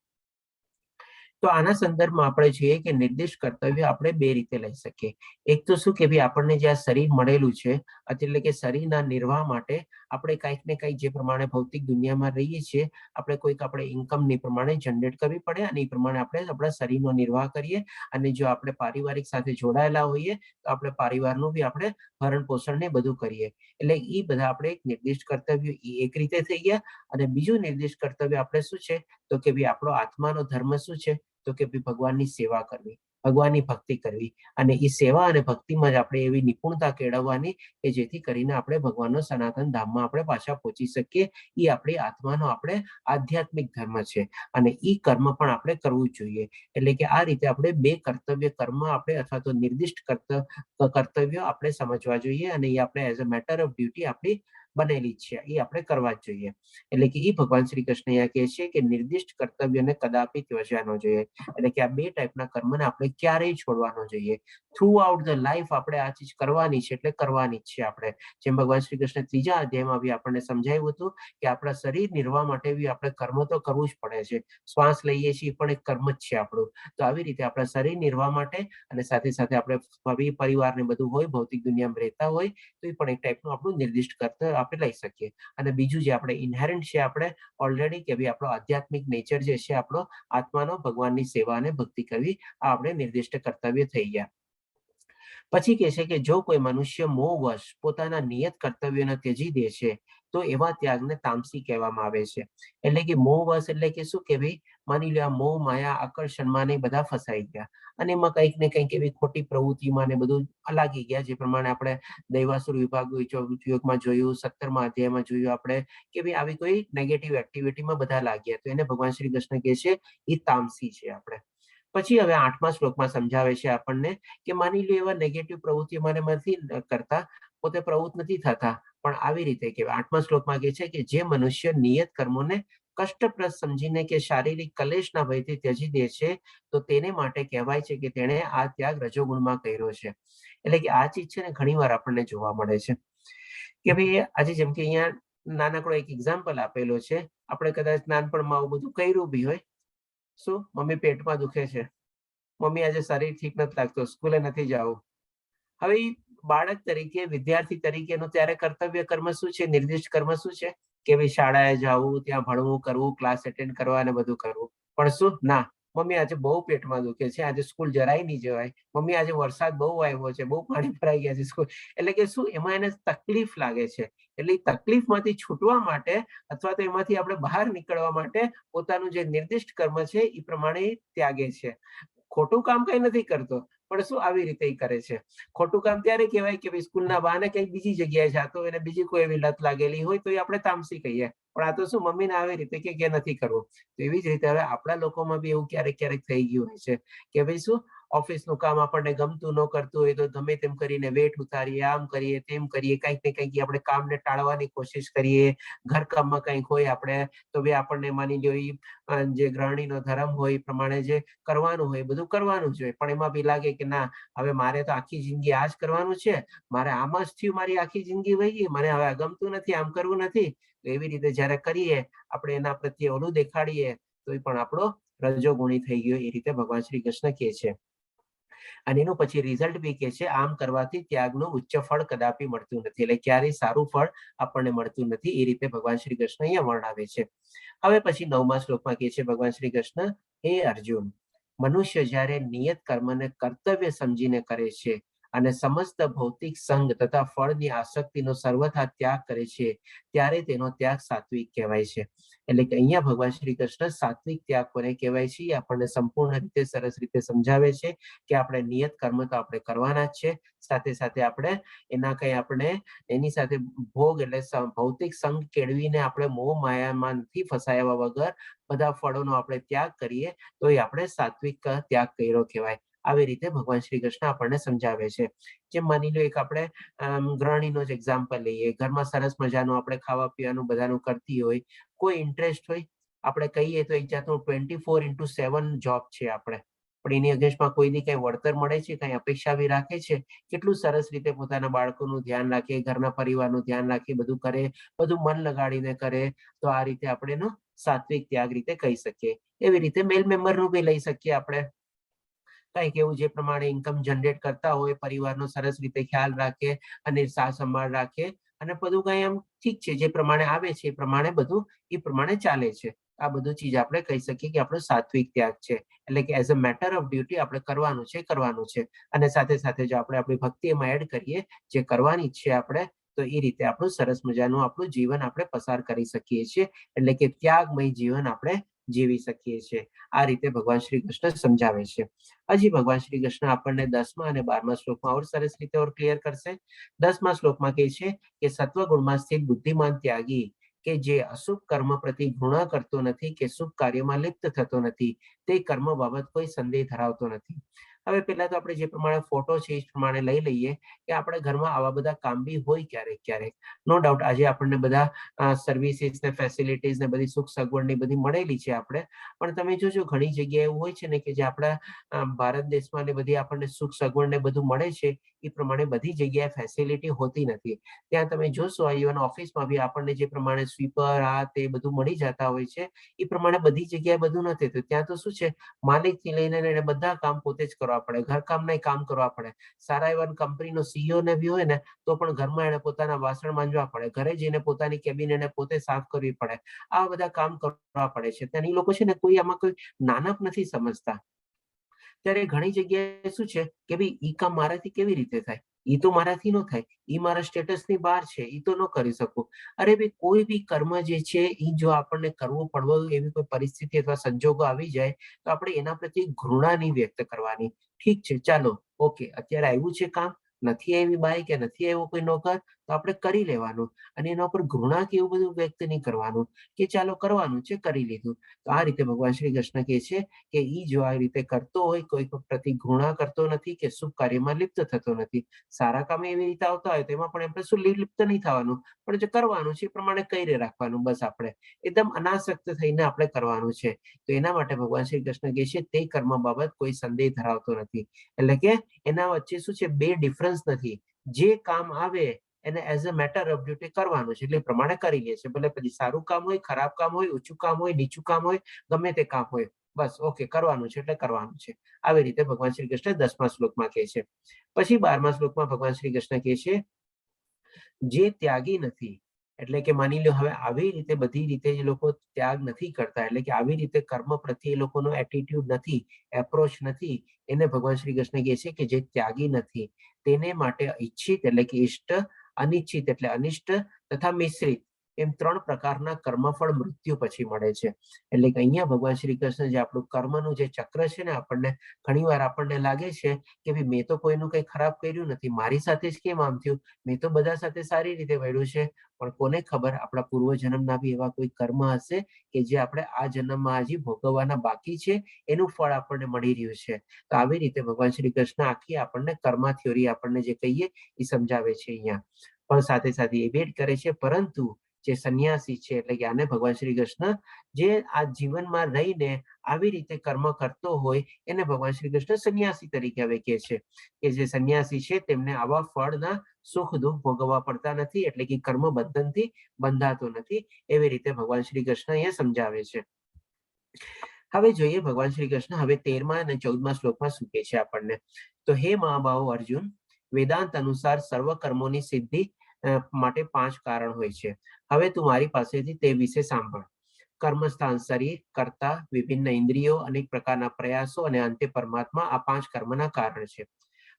તો આના સંદર્ભમાં આપણે જોઈએ કે નિર્દિષ્ટ કર્તવ્ય આપણે બે રીતે લઈ શકીએ. એક તો શું કે ભાઈ આપણને જે આ શરીર મળેલું છે એટલે કે શરીરના નિર્વાહ માટે આપણે કંઈક ને કંઈક જે પ્રમાણે ભૌતિક દુનિયામાં રહીએ છીએ આપણે કોઈક આપણે ઇન્કમની પ્રમાણે જનરેટ કરવી પડે અને એ પ્રમાણે આપણે આપણા શરીરનો નિર્વાહ કરીએ. અને જો આપણે પારિવારિક સાથે જોડાયેલા હોઈએ તો આપણે પરિવારનું બી આપણે ભરણ પોષણ ને બધું કરીએ. એટલે એ બધા આપણે એક નિર્દિષ્ટ કર્તવ્ય એક રીતે થઈ ગયા. અને બીજું નિર્દિષ્ટ કર્તવ્ય આપણે શું છે તો કે ભાઈ આપણો આત્માનો ધર્મ શું છે તો કે ભાઈ ભગવાનની સેવા કરવી, ભગવાનની ભક્તિ કરવી. અને એ સેવા અને ભક્તિમાં જ આપણે એવી નિપુણતા કેળવવાની કે જેથી કરીને આપણે ભગવાનનો સનાતન ધામમાં આપણે પાછા પહોંચી શકીએ. એ આપણી આત્માનો આપણે આધ્યાત્મિક ધર્મ છે અને એ કર્મ પણ આપણે કરવું જ જોઈએ. એટલે કે આ રીતે આપણે બે કર્તવ્ય કર્મ આપણે અથવા તો નિર્દિષ્ટ કર્તવ્યો આપણે સમજવા જોઈએ અને એ આપણે as a matter of duty આપણી બનેલી છે એ આપણે કરવા જ જોઈએ. એટલે કે એ ભગવાન શ્રી કૃષ્ણ અહીંયા કહે છે કે નિર્દિષ્ટ કર્તવ્યને કદાપી ત્યજવા ન જોઈએ. એટલે કે આ બે ટાઈપના કર્મને આપણે ક્યારેય છોડવા ન જોઈએ. થ્રુ આઉટ ધ લાઈફ આપણે આ ચીજ કરવાની છે એટલે કરવાની જ છે આપણે. જેમ ભગવાન શ્રી કૃષ્ણ 3જા અધ્યાયમાં બી આપણને સમજાવ્યું હતું કે આપણા શરીર નિર્વાહ માટે બી આપણે કર્મ તો કરવું જ પડે છે. શ્વાસ લઈએ છીએ પણ એક કર્મ જ છે આપણું. તો આવી રીતે આપણા શરીર નિર્વાહ માટે અને સાથે સાથે આપણે પરિવારને બધું હોય ભૌતિક દુનિયામાં રહેતા હોય તો એ પણ એક ટાઈપનું આપણું નિર્દિષ્ટ કર્તવ્ય આપણે લઈ શકીએ. અને બીજું જે આપણે ઇનહેરન્ટ છે આપણે ઓલરેડી કે ભાઈ આપણો આધ્યાત્મિક નેચર જે છે આપણો આત્માનો ભગવાનની સેવા અને ભક્તિ કરવી આ આપણે નિર્દિષ્ટ કર્તવ્ય થઈ ગયા. પછી કહે છે કે જો કોઈ મનુષ્ય મોહવશ પોતાના નિયત કર્તવ્યોને ત્યજી દે છે તો એવા ત્યાગને તામસી કહેવામાં આવે છે. એટલે કે મોહવશ એટલે કે શું કે ભાઈ માની લો મોહ માયા આકર્ષણમાં ને બધા ફસાઈ ગયા અને એમાં કંઈક ને કંઈક એવી ખોટી પ્રવૃત્તિમાં ને બધું લાગી ગયા. જે પ્રમાણે આપણે દૈવાસુર વિભાગ યુગમાં જોયું, 17મા અધ્યાયમાં જોયું આપણે કે ભાઈ આવી કોઈ નેગેટિવ એક્ટિવિટીમાં બધા લાગ્યા. તો એને ભગવાન શ્રી કૃષ્ણ કહે છે એ તામસી છે આપણે. પછી હવે 8મા શ્લોકમાં સમજાવે છે આપણને કે માની લો એવા નેગેટિવ પ્રવૃત્તિઓ મને નથી કરતા, પોતે પ્રવૃત્ત નથી થતા, પણ આવી રીતે કે 8મા શ્લોકમાં કહે છે કે જે મનુષ્ય નિયત કર્મોને કષ્ટપ્રદ સમજીને કે શારીરિક કલેશના ભયથી ત્યજી દે છે તો તેને માટે કહેવાય છે કે તેણે આ ત્યાગ રજોગુણમાં કર્યો છે. એટલે કે આ ચીજ છે ને ઘણી વાર આપણને જોવા મળે છે કે ભાઈ આજે જેમ કે અહીંયા નાનકડો એક એક્ઝામ્પલ આપેલો છે. આપણે કદાચ નાનપણમાં આવું બધું કર્યું બી હોય શું મમ્મી પેટમાં દુખે છે, મમ્મી આજે શરીર ઠીક નથી લાગતું, સ્કૂલે નથી જવું. હવે ઈ બાળક તરીકે, વિદ્યાર્થી તરીકેનું ત્યારે કર્તવ્ય કર્મ શું છે, નિર્દિષ્ટ કર્મ શું છે કે ભાઈ શાળાએ જવું, ત્યાં ભણવું, કરવું, ક્લાસ એટેન્ડ કરવા અને બધું કરવું. પણ શું ના, મમ્મી આજે બહુ પેટમાં દુખે છે, આજે સ્કૂલ જરાય નહીં જવાય, મમ્મી આજે વરસાદ બહુ આવ્યો છે, બહુ પાણી ભરાઈ ગયા છે સ્કૂલ. એટલે કે શું, એમાં એને તકલીફ લાગે છે. એટલે ઈ તકલીફમાંથી છૂટવા માટે અથવા તો એમાંથી આપણે બહાર નીકળવા માટે પોતાનું જે નિર્દિષ્ટ કર્મ છે એ પ્રમાણે ઈ ત્યાગે છે. ખોટું કામ કઈ નથી કરતો, પણ શું આવી રીતે ઈ કરે છે. ખોટું કામ ત્યારે કહેવાય કે ભાઈ સ્કૂલના બહાને કઈ બીજી જગ્યાએ જાતો હોય અને બીજી કોઈ એવી લત લાગેલી હોય તો એ આપણે તામસી કહીએ. પણ આ તો શું, મમ્મીને આવી રીતે કે નથી કરવું. તો એવી જ રીતે હવે આપણા લોકોમાં બી એવું ક્યારેક ક્યારેક થઈ ગયું હોય છે કે ભાઈ શું, ઓફિસનું કામ આપણને ગમતું ન કરતું હોય તો ગમે તેમ કરીને વેઠ ઉતારીએ, આમ કરીએ, તેમ કરીએ, કંઈક ને કંઈક આપણે કામને ટાળવાની કોશિશ કરીએ. ઘરકામમાં કંઈક હોય આપણે તો બી આપણને માની લ્યો ઈ જે ગૃહિણીનો ધર્મ હોય એ પ્રમાણે જે કરવાનું હોય એ બધું કરવાનું જ હોય. પણ એમાં બી લાગે કે ના, હવે મારે તો આખી જિંદગી આ જ કરવાનું છે, મારે આમાં જ થયું, મારી આખી જિંદગી વહી ગઈ, મને હવે આ ગમતું નથી, આમ કરવું નથી. તો એવી રીતે જ્યારે કરીએ, આપણે એના પ્રત્યે ઓલું દેખાડીએ તો એ પણ આપણો રજોગુણી થઈ ગયો, એ રીતે ભગવાન શ્રી કૃષ્ણ કહે છે. અને એનું પછી રિઝલ્ટ બી કે છે, આમ કરવાથી ત્યાગનું ઉચ્ચ ફળ કદાપી મળતું નથી. એટલે ક્યારેય સારું ફળ આપણને મળતું નથી. એ રીતે ભગવાન શ્રી કૃષ્ણ અહીંયા વર્ણવે છે. હવે પછી 9મા શ્લોકમાં કહે છે ભગવાન શ્રી કૃષ્ણ, હે અર્જુન, મનુષ્ય જ્યારે નિયત કર્મને કર્તવ્ય સમજીને કરે છે અને સમસ્ત ભૌતિક સંગ તથા ફળની આસક્તિનો સર્વથા ત્યાગ કરે છે, ત્યારે તેનો ત્યાગ સાત્વિક કહેવાય છે. એટલે કે અહીંયા ભગવાન શ્રી કૃષ્ણ સાત્વિક ત્યાગ કોને કહેવાય છે એ આપણને સંપૂર્ણ રીતે સરસ રીતે સમજાવે છે કે આપણે નિયત કર્મ તો આપણે કરવાના જ છે, સાથે સાથે આપણે એના કઈ આપણે એની સાથે ભોગ એટલે ભૌતિક સંગ કેળવીને આપણે મોહ માયામાં નથી ફસાયા વગર બધા ફળોનો આપણે ત્યાગ કરીએ તો એ આપણે સાત્વિક ત્યાગ કર્યો કહેવાય. આવી રીતે ભગવાન શ્રી કૃષ્ણ આપણને સમજાવે છે. જેમ માની લો એક આપણે ગૃહિણીનો જ એક્ઝામ્પલ લઈએ, ઘરમાં સરસ મજાનું આપણે ખાવા પીવાનું બધાનું કરતી હોય, કોઈ ઇન્ટરેસ્ટ હોય, આપણે કહીએ તો એક જાતનું 24/7 જોબ છે આપણે, પણ એની અગેન્સ્ટમાં કોઈની કઈ વળતર મળે છે, કઈ અપેક્ષા બી રાખે છે, કેટલું સરસ રીતે પોતાના બાળકોનું ધ્યાન રાખે, ઘરના પરિવારનું ધ્યાન રાખે, બધું કરે, બધું મન લગાડીને કરે, તો આ રીતે આપણે એનો સાત્વિક ત્યાગ રીતે કહી શકીએ. એવી રીતે મેલ મેમ્બરનું બી લઈ શકીએ આપણે, કંઈક એવું જે પ્રમાણે ઇન્કમ જનરેટ કરતા હોય, પરિવારનો સરસ રીતે ખ્યાલ રાખે અને સાર સંભાળ રાખે અને બધું કઈ એમ ઠીક છે, જે પ્રમાણે આવે છે એ પ્રમાણે બધું એ પ્રમાણે ચાલે છે. આ બધું ચીજ આપણે કહી શકીએ કે આપણો સાત્વિક ત્યાગ છે. એટલે કે as a matter of duty આપણે કરવાનું છે. અને સાથે સાથે જો આપણે આપણી ભક્તિ એમાં એડ કરીએ, જે કરવાની છે આપણે, તો એ રીતે આપણું સરસ મજાનું આપણું જીવન આપણે પસાર કરી શકીએ છીએ. એટલે કે ત્યાગમય જીવન આપણે જીવી શકીએ છીએ. આ રીતે ભગવાન શ્રી કૃષ્ણ સમજાવે છે. હજી ભગવાન શ્રી કૃષ્ણ આપણને 10મા અને 12મા શ્લોકમાં ઓર સરસ રીતે ઓર ક્લિયર કરશે. 10મા શ્લોકમાં કહે છે કે સત્વગુણમાં સ્થિત બુદ્ધિમાન ત્યાગી કે જે અશુભ કર્મ પ્રતિ ઘૃણા કરતો નથી કે શુભ કાર્યમાં લિપ્ત થતો નથી, તે કર્મ બાબત કોઈ સંદેહ ધરાવતો નથી. હવે પહેલા તો આપણે જે પ્રમાણે ફોટો છે એ પ્રમાણે લઈ લઈએ કે આપણે ઘરમાં આવા બધા કામ બી હોય ક્યારેક ક્યારેક. નો ડાઉટ આજે આપણને બધા સર્વિસીસ ને ફેસિલિટીઝ ને બધી સુખ સગવડ ની બધી મળેલી છે આપણે, પણ તમે જોજો ઘણી જગ્યાએ એવું હોય છે ને કે જે આપણા ભારત દેશમાં ને બધી આપણને સુખ સગવડ ને બધું મળે છે એ પ્રમાણે બધી જગ્યાએ ફેસિલિટી હોતી નથી. ત્યાં તમે જોશો ઇવન ઓફિસમાં બી આપણને જે પ્રમાણે સ્વીપર આ તે બધું મળી જતા હોય છે એ પ્રમાણે બધી જગ્યાએ બધું નથી. તો ત્યાં તો શું છે, માલિક થી લઈને બધા કામ પોતે જ કરવા પડે, ઘરકામના કામ કરવા પડે. સારા એવા કંપનીનો સીઈઓ ને બી હોય ને તો પણ ઘરમાં એને પોતાના વાસણ માંજવા પડે, ઘરે જઈને પોતાની કેબિન એને પોતે સાફ કરવી પડે, આ બધા કામ કરવા પડે છે. ત્યાં એ લોકો છે ને કોઈ આમાં કોઈ નાનક નથી સમજતા. ત્યારે ઘણી જગ્યાએ શું છે કે ભાઈ ઈ કામ મારાથી કેવી રીતે થાય, ઈ તો મારાથી ન થાય, ઈ મારા સ્ટેટસની બહાર છે, ઈ તો ન કરી શકું. અરે ભાઈ કોઈ બી કર્મ જે છે ઈ જો આપણને કરવું પડવું એવી કોઈ પરિસ્થિતિ અથવા સંજોગો આવી જાય તો આપણે એના પ્રત્યે ઘૃણા નહીં વ્યક્ત કરવાની. ઠીક છે, ચાલો ઓકે, અત્યારે આવ્યું છે કામ, નથી આવી બાઈ કે નથી આવ્યો કોઈ નોકર, તો આપણે કરી લેવાનું અને એના ઉપર ઘૃણા કે એવું બધું વ્યક્ત નહીં કરવાનું કે ચાલો કરવાનું છે, કરી લીધું. તો આ રીતે ભગવાન શ્રી કૃષ્ણ કહે છે કે ઈ જો આ રીતે કરતો હોય, કોઈ પ્રતિ ઘૃણા કરતો નથી કે શુભ કાર્યમાં લિપ્ત થતો નથી. સારા કામ એવી રીતે આવતા હોય તો એમાં પણ આપણે શું લિપ્ત નહીં થવાનું, પણ જે કરવાનું છે એ પ્રમાણે કરી રાખવાનું. બસ આપણે એકદમ અનાસક્ત થઈને આપણે કરવાનું છે. તો એના માટે ભગવાન શ્રી કૃષ્ણ કહે છે તે કર્મ બાબત કોઈ સંદેહ ધરાવતો નથી. એટલે કે એના વચ્ચે શું છે, બે ડિફરન્સ નથી. જે કામ આવે એને as a matter of duty કરવાનું છે, એટલે પ્રમાણે કરી લે છે. ભલે પછી સારું કામ હોય, ખરાબ કામ હોય, ઊંચું કામ હોય, નીચું કામ હોય, ગમે તે કામ હોય, બસ ઓકે કરવાનું છે એટલે કરવાનું છે. આવી રીતે ભગવાન શ્રી કૃષ્ણ 10મા શ્લોકમાં કહે છે. પછી 12મા શ્લોકમાં ભગવાન શ્રી કૃષ્ણ કહે છે જે ત્યાગી નથી, એટલે કે માની લો હવે આવી રીતે બધી રીતે જે લોકો ત્યાગ નથી કરતા, એટલે કે આવી રીતે કર્મ પ્રત્યે એ લોકોનો એટીટ્યુડ નથી, એપ્રોચ નથી, એને ભગવાન શ્રી કૃષ્ણ કહે છે કે જે ત્યાગી નથી તેને માટે ઈચ્છિત એટલે કે ઇષ્ટ, અનિચ્છિત એટલે અનિષ્ટ તથા મિશ્રિત એમ 3 પ્રકારના કર્મફળ મૃત્યુ પછી મળે છે. એટલે કે અહીંયા ભગવાન શ્રી કૃષ્ણ જે આપણું કર્મનું જે ચક્ર છે ને, આપણને ઘણીવાર આપણને લાગે છે કે ભાઈ મેં તો કોઈનું કંઈ ખરાબ કર્યું નથી, મારી સાથે જ કેમ આમ થયું, મેં તો બધા સાથે સારી રીતે વર્ત્યું છે. પણ કોને ખબર આપણા પૂર્વજન્મના બી એવા કોઈ કર્મ હશે કે જે આપણે આ જન્મમાં હજી ભોગવવાના બાકી છે, એનું ફળ આપણને મળી રહ્યું છે. તો આવી રીતે ભગવાન શ્રી કૃષ્ણ આખી આપણને કર્મા થિયોરી આપણને જે કહીએ એ સમજાવે છે અહીંયા. પણ સાથે સાથે એ વેટ કરે છે, પરંતુ જે સંન્યાસી છે એટલે કે આને ભગવાન શ્રી કૃષ્ણ જે આ જીવનમાં રહીને આવી રીતે કર્મ કરતો હોય એને ભગવાન શ્રી કૃષ્ણ સંન્યાસી તરીકે હવે કહે છે કે જે સંન્યાસી છે તેમને આવા ફળના સુખ દુઃખ ભોગવવા પડતા નથી, એટલે કે કર્મ બંધનથી બંધાતો નથી. એવી રીતે ભગવાન શ્રી કૃષ્ણ અહીંયા સમજાવે છે. હવે જોઈએ ભગવાન શ્રી કૃષ્ણ હવે 13મા અને 14મા શ્લોકમાં શું કહે છે આપણને. તો હે મહાબાહો અર્જુન, વેદાંત અનુસાર સર્વ કર્મોની સિદ્ધિ માટે 5 કારણ હોય છે. હવે તું મારી પાસેથી તે વિશે સાંભળ. કર્મસ્થાન શરીર, કર્તા, વિભિન્ન ઇન્દ્રિયો, અનેક પ્રકારના પ્રયાસો અને અંતે પરમાત્મા આ 5 કર્મના કારણ છે.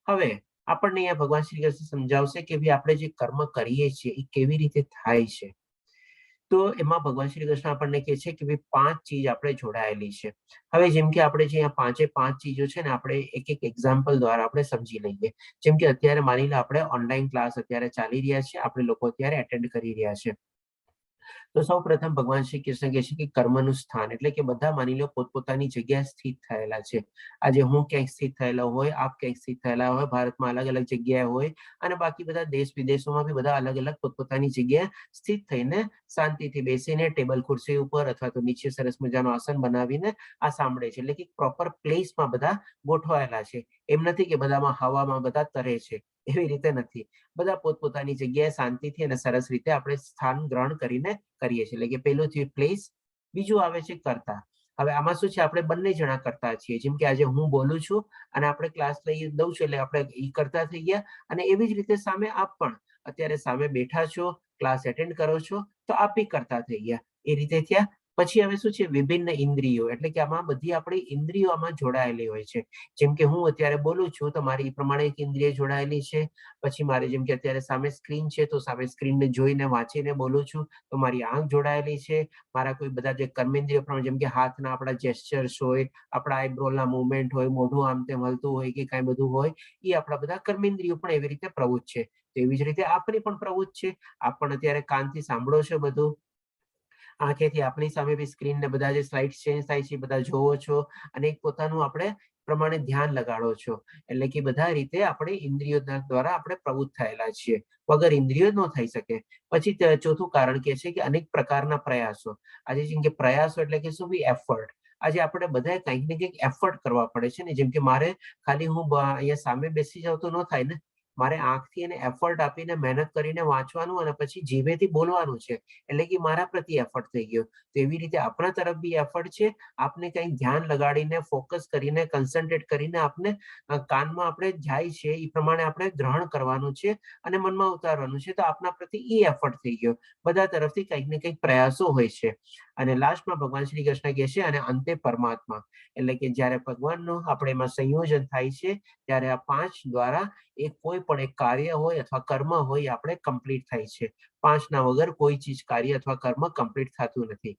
હવે આપણને અહીંયા ભગવાન શ્રી કૃષ્ણ સમજાવશે કે ભાઈ આપણે જે કર્મ કરીએ છીએ એ કેવી રીતે થાય છે. તો એમાં ભગવાન શ્રી કૃષ્ણ આપણને કહે છે કે ભાઈ 5 ચીજ આપણે જોડાયેલી છે. હવે જેમ કે આપણે જે પાંચે 5 ચીજો છે ને આપણે એક એક એક્ઝામ્પલ દ્વારા આપણે સમજી લઈએ. જેમ કે અત્યારે માની લો આપણે ઓનલાઈન ક્લાસ અત્યારે ચાલી રહ્યા છે, આપણે લોકો અત્યારે એટેન્ડ કરી રહ્યા છે. તો સૌ પ્રથમ ભગવાન શ્રી કૃષ્ણ કહે છે કે કર્મનું સ્થાન એટલે કે બધા માની લો પોતપોતાની જગ્યાએ સ્થિત થયેલા છે. આજે હું ક્યાંક સ્થિત થયેલો હોય, આપ ક્યાંક સ્થિત થયેલા હોય, ભારતમાં અલગ અલગ જગ્યાએ હોય અને બાકી બધા દેશ વિદેશોમાં બી બધા અલગ અલગ પોતપોતાની જગ્યાએ સ્થિત થઈને શાંતિથી બેસીને ટેબલ ખુરશી ઉપર અથવા તો નીચે સરસ મજાનું આસન બનાવીને આ સાંભળે છે. એટલે કે પ્રોપર પ્લેસમાં બધા ગોઠવાયેલા છે. એમ નથી કે બધામાં હવામાં બધા તરે છે, એવી રીતે નથી. બધા પોતપોતાની જગ્યાએ શાંતિથી અને સરસ રીતે આપણે સ્થાન ગ્રહણ કરીને કરીએ છીએ. એટલે કે પહેલું થયું પ્લેસ, બીજું આવે છે કર્તા. હવે આમાં શું છે, આપણે બંને જણા કરતા છીએ. જેમ કે આજે હું બોલું છું અને આપણે ક્લાસ લઈ દઉં છું એટલે આપણે ઈ કરતા થઈ ગયા, અને એવી જ રીતે સામે આપ પણ અત્યારે સામે બેઠા છો, ક્લાસ એટેન્ડ કરો છો તો આપ બી કરતા થઈ ગયા. એ રીતે થયા. પછી હવે શું છે, વિભિન્ન ઇન્દ્રિયો એટલે કે આમાં બધી આપણી ઇન્દ્રિયો આમાં જોડાયેલી હોય છે. જેમ કે હું અત્યારે બોલું છું તો મારી પ્રમાણે એક ઇન્દ્રિય જોડાયેલી છે. પછી મારે જેમ કે અત્યારે સામે સ્ક્રીન છે તો સામે સ્ક્રીનને જોઈને વાંચીને બોલું છું તો મારી આંખ જોડાયેલી છે. મારા કોઈ બધા જે કર્મેન્દ્રિયો પ્રમાણે જેમ કે હાથના આપણા જેસ્ચર્સ હોય, આપણા આઈબ્રોના મુવમેન્ટ હોય, મોઢું આમ તેમ હલતું હોય કે કાંઈ બધું હોય, એ આપણા બધા કર્મેન્દ્રિયો પણ એવી રીતે પ્રવૃત્ત છે. તો એવી જ રીતે આપણી પણ પ્રવૃત્ત છે. આપ પણ અત્યારે કાનથી સાંભળો છો બધું, આંખેથી આપણી સામે બી સ્ક્રીન ને બધા જે સ્લાઇડ ચેન્જ થાય છે બધા જોવો છો અને એક પોતાનું આપણે પ્રમાણે ધ્યાન લગાડો છો. એટલે કે બધા રીતે આપણે ઇન્દ્રિયો દ્વારા આપણે પ્રવૃત્ત થયેલા છીએ. વગર ઇન્દ્રિયો ન થઈ શકે. પછી ચોથું કારણ કે છે કે અનેક પ્રકારના પ્રયાસો. આજે જેમ કે પ્રયાસો એટલે કે શું બી એફર્ટ. આજે આપણે બધાએ કંઈક ને કંઈક એફર્ટ કરવા પડે છે ને. જેમ કે મારે ખાલી હું અહીંયા સામે બેસી જાઉં તો ન થાય ને. મારે આંખથી એને એફર્ટ આપીને મહેનત કરીને વાંચવાનું અને પછી જીભેથી બોલવાનું છે. એટલે કે મારા પ્રત્યે એફર્ટ થઈ ગયો. તો એવી રીતે આપણા તરફ બી એફર્ટ છે. આપને કંઈક ધ્યાન લગાડીને ફોકસ કરીને કન્સન્ટ્રેટ કરીને આપને કાનમાં આપણે જાય છે એ પ્રમાણે આપણે ગ્રહણ કરવાનું છે અને મનમાં ઉતારવાનું છે. તો આપના પ્રત્યે એ એફર્ટ થઈ ગયો. બધા તરફથી કંઈક ને કંઈક પ્રયાસો હોય છે. અને લાસ્ટમાં ભગવાન શ્રી કૃષ્ણ કહે છે અને અંતે પરમાત્મા. એટલે કે જ્યારે ભગવાનનું આપણે એમાં સંયોજન થાય છે ત્યારે આ 5 દ્વારા એ કોઈ પણ એક કાર્ય હોય અથવા કર્મ હોય આપણે કમ્પ્લીટ થાય છે. 5ના વગર કોઈ ચીજ કાર્ય અથવા કર્મ કમ્પ્લીટ થતું નથી.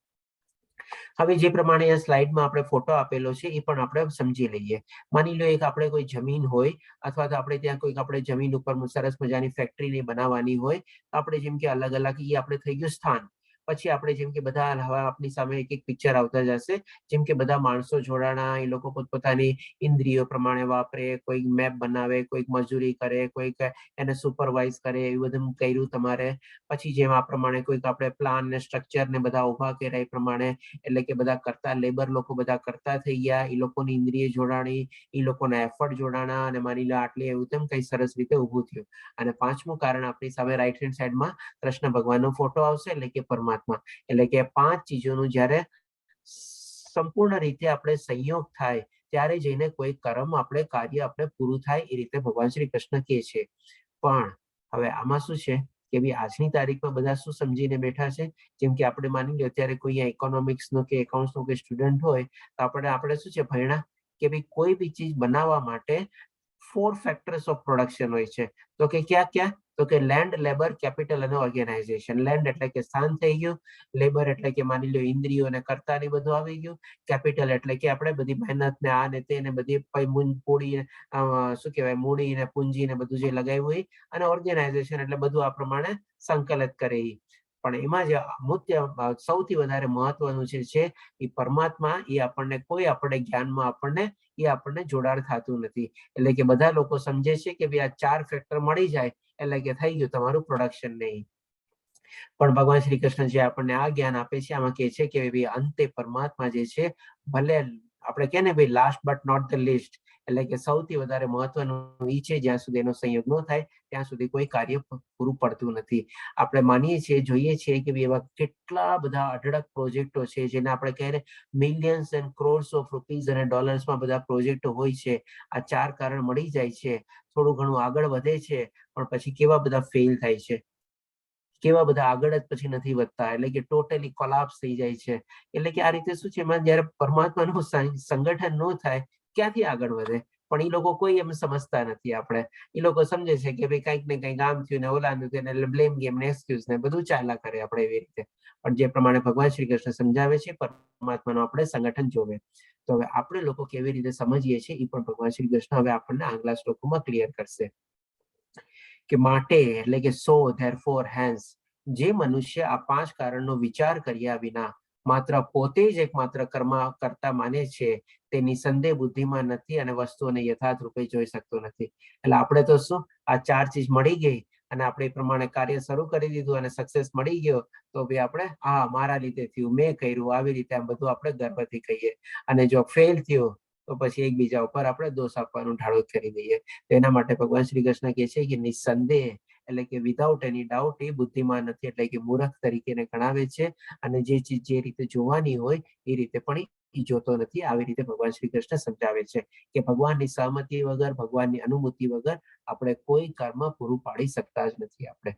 હવે જે પ્રમાણે આ સ્લાઇડમાં આપણે ફોટો આપેલો છે એ પણ આપણે સમજી લઈએ. માની લો એક આપણે કોઈ જમીન હોય અથવા તો આપણે ત્યાં કોઈક આપણે જમીન ઉપર સરસ મજાની ફેક્ટરી બનાવવાની હોય, આપણે જેમ કે અલગ અલગ એ આપણે થઈ ગયું સ્થાન. પછી આપણે જેમ કે બધા હવે આપણી સામે એક એક પિક્ચર આવતા જશે. જેમ કે બધા માણસો જોડાણા, એ લોકો પોતપોતાની ઇન્દ્રિયો પ્રમાણે વાપરે, કોઈક મેપ બનાવે, કોઈક મજૂરી કરે, કોઈક એને સુપરવાઇઝ કરે, એવું બધું કર્યું તમારે. પછી જેમ આ પ્રમાણે કોઈક આપણે પ્લાન ને સ્ટ્રક્ચર ને બધા ઉભા કર્યા એ પ્રમાણે, એટલે કે બધા કરતા લેબર લોકો બધા કરતા થઈ ગયા. એ લોકોની ઇન્દ્રિય જોડાણી, એ લોકોના એફર્ટ જોડાણા અને માની લો આટલી એવું તેમ કઈ સરસ રીતે ઊભું થયું. અને 5મું કારણ આપણી સામે રાઈટ હેન્ડ સાઈડમાં કૃષ્ણ ભગવાનનો ફોટો આવશે એટલે કે પરમાત્મા. એટલે કે 5 ચીજોનું જ્યારે સંપૂર્ણ રીતે આપણે સંયોગ થાય ત્યારે જઈને કોઈ કર્મ આપણે કાર્ય આપણે પૂરું થાય એ રીતે ભગવાન શ્રી કૃષ્ણ કહે છે. પણ હવે આમાં શું છે કે ભાઈ આજની તારીખમાં બધા શું સમજીને બેઠા છે, જેમ કે આપણે માની લો અત્યારે કોઈ ઇકોનોમિક્સ નો કે એકાઉન્ટ્સ નો કોઈ સ્ટુડન્ટ હોય તો આપણે શું છે ભણ્યા કે ભાઈ કોઈ બી ચીજ બનાવવા માટે 4 ફેક્ટર્સ ઓફ પ્રોડક્શન હોય છે. તો કે ક્યાં તો કે લેન્ડ, લેબર, કેપિટલ અને ઓર્ગેનાઇઝેશન. લેન્ડ એટલે કે સ્થાન થઈ ગયું, લેબર એટલે કે માની લો ઇન્દ્રિયો અને કર્તા ને બધું આવી ગયું, કેપિટલ એટલે કે આપણે બધી મહેનત ને આ ને તે ને બધી પૂડી શું કહેવાય મૂડી ને પૂંજી ને બધું જે લગાવ્યું હોય, અને ઓર્ગેનાઇઝેશન એટલે બધું આ પ્રમાણે સંકલિત કરે. પણ એમાં જે સૌથી વધારે મહત્વનું છે એ પરમાત્મા, એ આપણને કોઈ આપણે જ્ઞાનમાં આપણને જોડાણ થતું નથી. એટલે કે બધા લોકો સમજે છે કે ભાઈ આ 4 ફેક્ટર મળી જાય એટલે કે થઈ ગયું તમારું પ્રોડક્શન. નહીં, પણ ભગવાન શ્રી કૃષ્ણ જે આપણને આ જ્ઞાન આપે છે આમાં કહે છે કે ભાઈ અંતે પરમાત્મા જે છે, ભલે આપણે કહે ને ભાઈ last but not the least, એટલે કે સૌથી વધારે મહત્વનું એ છે જ્યાં સુધી એનો સંયોગ ન થાય ત્યાં સુધી કોઈ કાર્ય પૂરું પડતું નથી. આપણે માનીએ છીએ, જોઈએ છીએ કે એવા કેટલા બધા અઢળક પ્રોજેક્ટો છે જેને આપણે કહે millions and crores of rupees અને ડોલર્સમાં બધા પ્રોજેક્ટો હોય છે. આ 4 કારણ મળી જાય છે, થોડું ઘણું આગળ વધે છે, પણ પછી કેવા બધા ફેલ થાય છે, કેવા બધા આગળ જ પછી નથી વધતા, એટલે કે ટોટલી કોલાપ્સ થઈ જાય છે. એટલે કે આ રીતે શું છે, એમાં જયારે પરમાત્માનું સંગઠન ન થાય ક્યાંથી આગળ વધે? પણ એ લોકો કોઈ એમ સમજતા નથી. આપણે એ લોકો સમજે છે કે ભાઈ કંઈક ને કંઈક આમ થયું ને ઓલાનું થયું ને, એટલે બ્લેમ ગેમ ને એક્સક્યુઝ ને બધું ચાલ્યા કરે આપણે એવી રીતે. પણ જે પ્રમાણે ભગવાન શ્રી કૃષ્ણ સમજાવે છે પરમાત્માનું આપણે સંગઠન જોવે. તો હવે આપણે લોકો કેવી રીતે સમજીએ છીએ એ પણ ભગવાન શ્રી કૃષ્ણ હવે આપણને આગલા શ્લોકોમાં ક્લિયર કરશે. કે માટે એટલે કે સો ધેરફોર હેન્સ, જે મનુષ્ય આ 5 કારણનો વિચાર કર્યા વિના માત્ર પોતે જ એકમાત્ર કર્મ કરતા માને છે તે નિસંદેહ બુદ્ધિમાં નથી અને વસ્તુઓને યથાર્થ રૂપે જોઈ શકતો નથી. એટલે આપણે તો શું, આ 4 ચીજ મળી ગઈ અને આપણે એ પ્રમાણે કાર્ય શરૂ કરી દીધું અને સક્સેસ મળી ગયો તો ભાઈ આપણે હા મારા લીધે થયું, મેં કર્યું, આવી રીતે આમ બધું આપણે ગર્વથી કહીએ. અને જો ફેલ થયું તો પછી એકબીજા ઉપર આપણે દોષ આપવાનું ઢાળું કરી દઈએ. તેના માટે ભગવાન શ્રી કૃષ્ણ કહે છે કે નિસંદેહ એટલે કે વિધાઉટ એની ડાઉટ એ બુદ્ધિમાન નથી, એટલે કે મૂર્ખ તરીકે ગણાવે છે. અને જે ચીજ જે રીતે જોવાની હોય એ રીતે પણ એ જોતો નથી. આવી રીતે ભગવાન શ્રી કૃષ્ણ સમજાવે છે કે ભગવાનની સહમતિ વગર, ભગવાનની અનુમતિ વગર આપણે કોઈ કર્મ પૂરું પાડી શકતા જ નથી આપણે.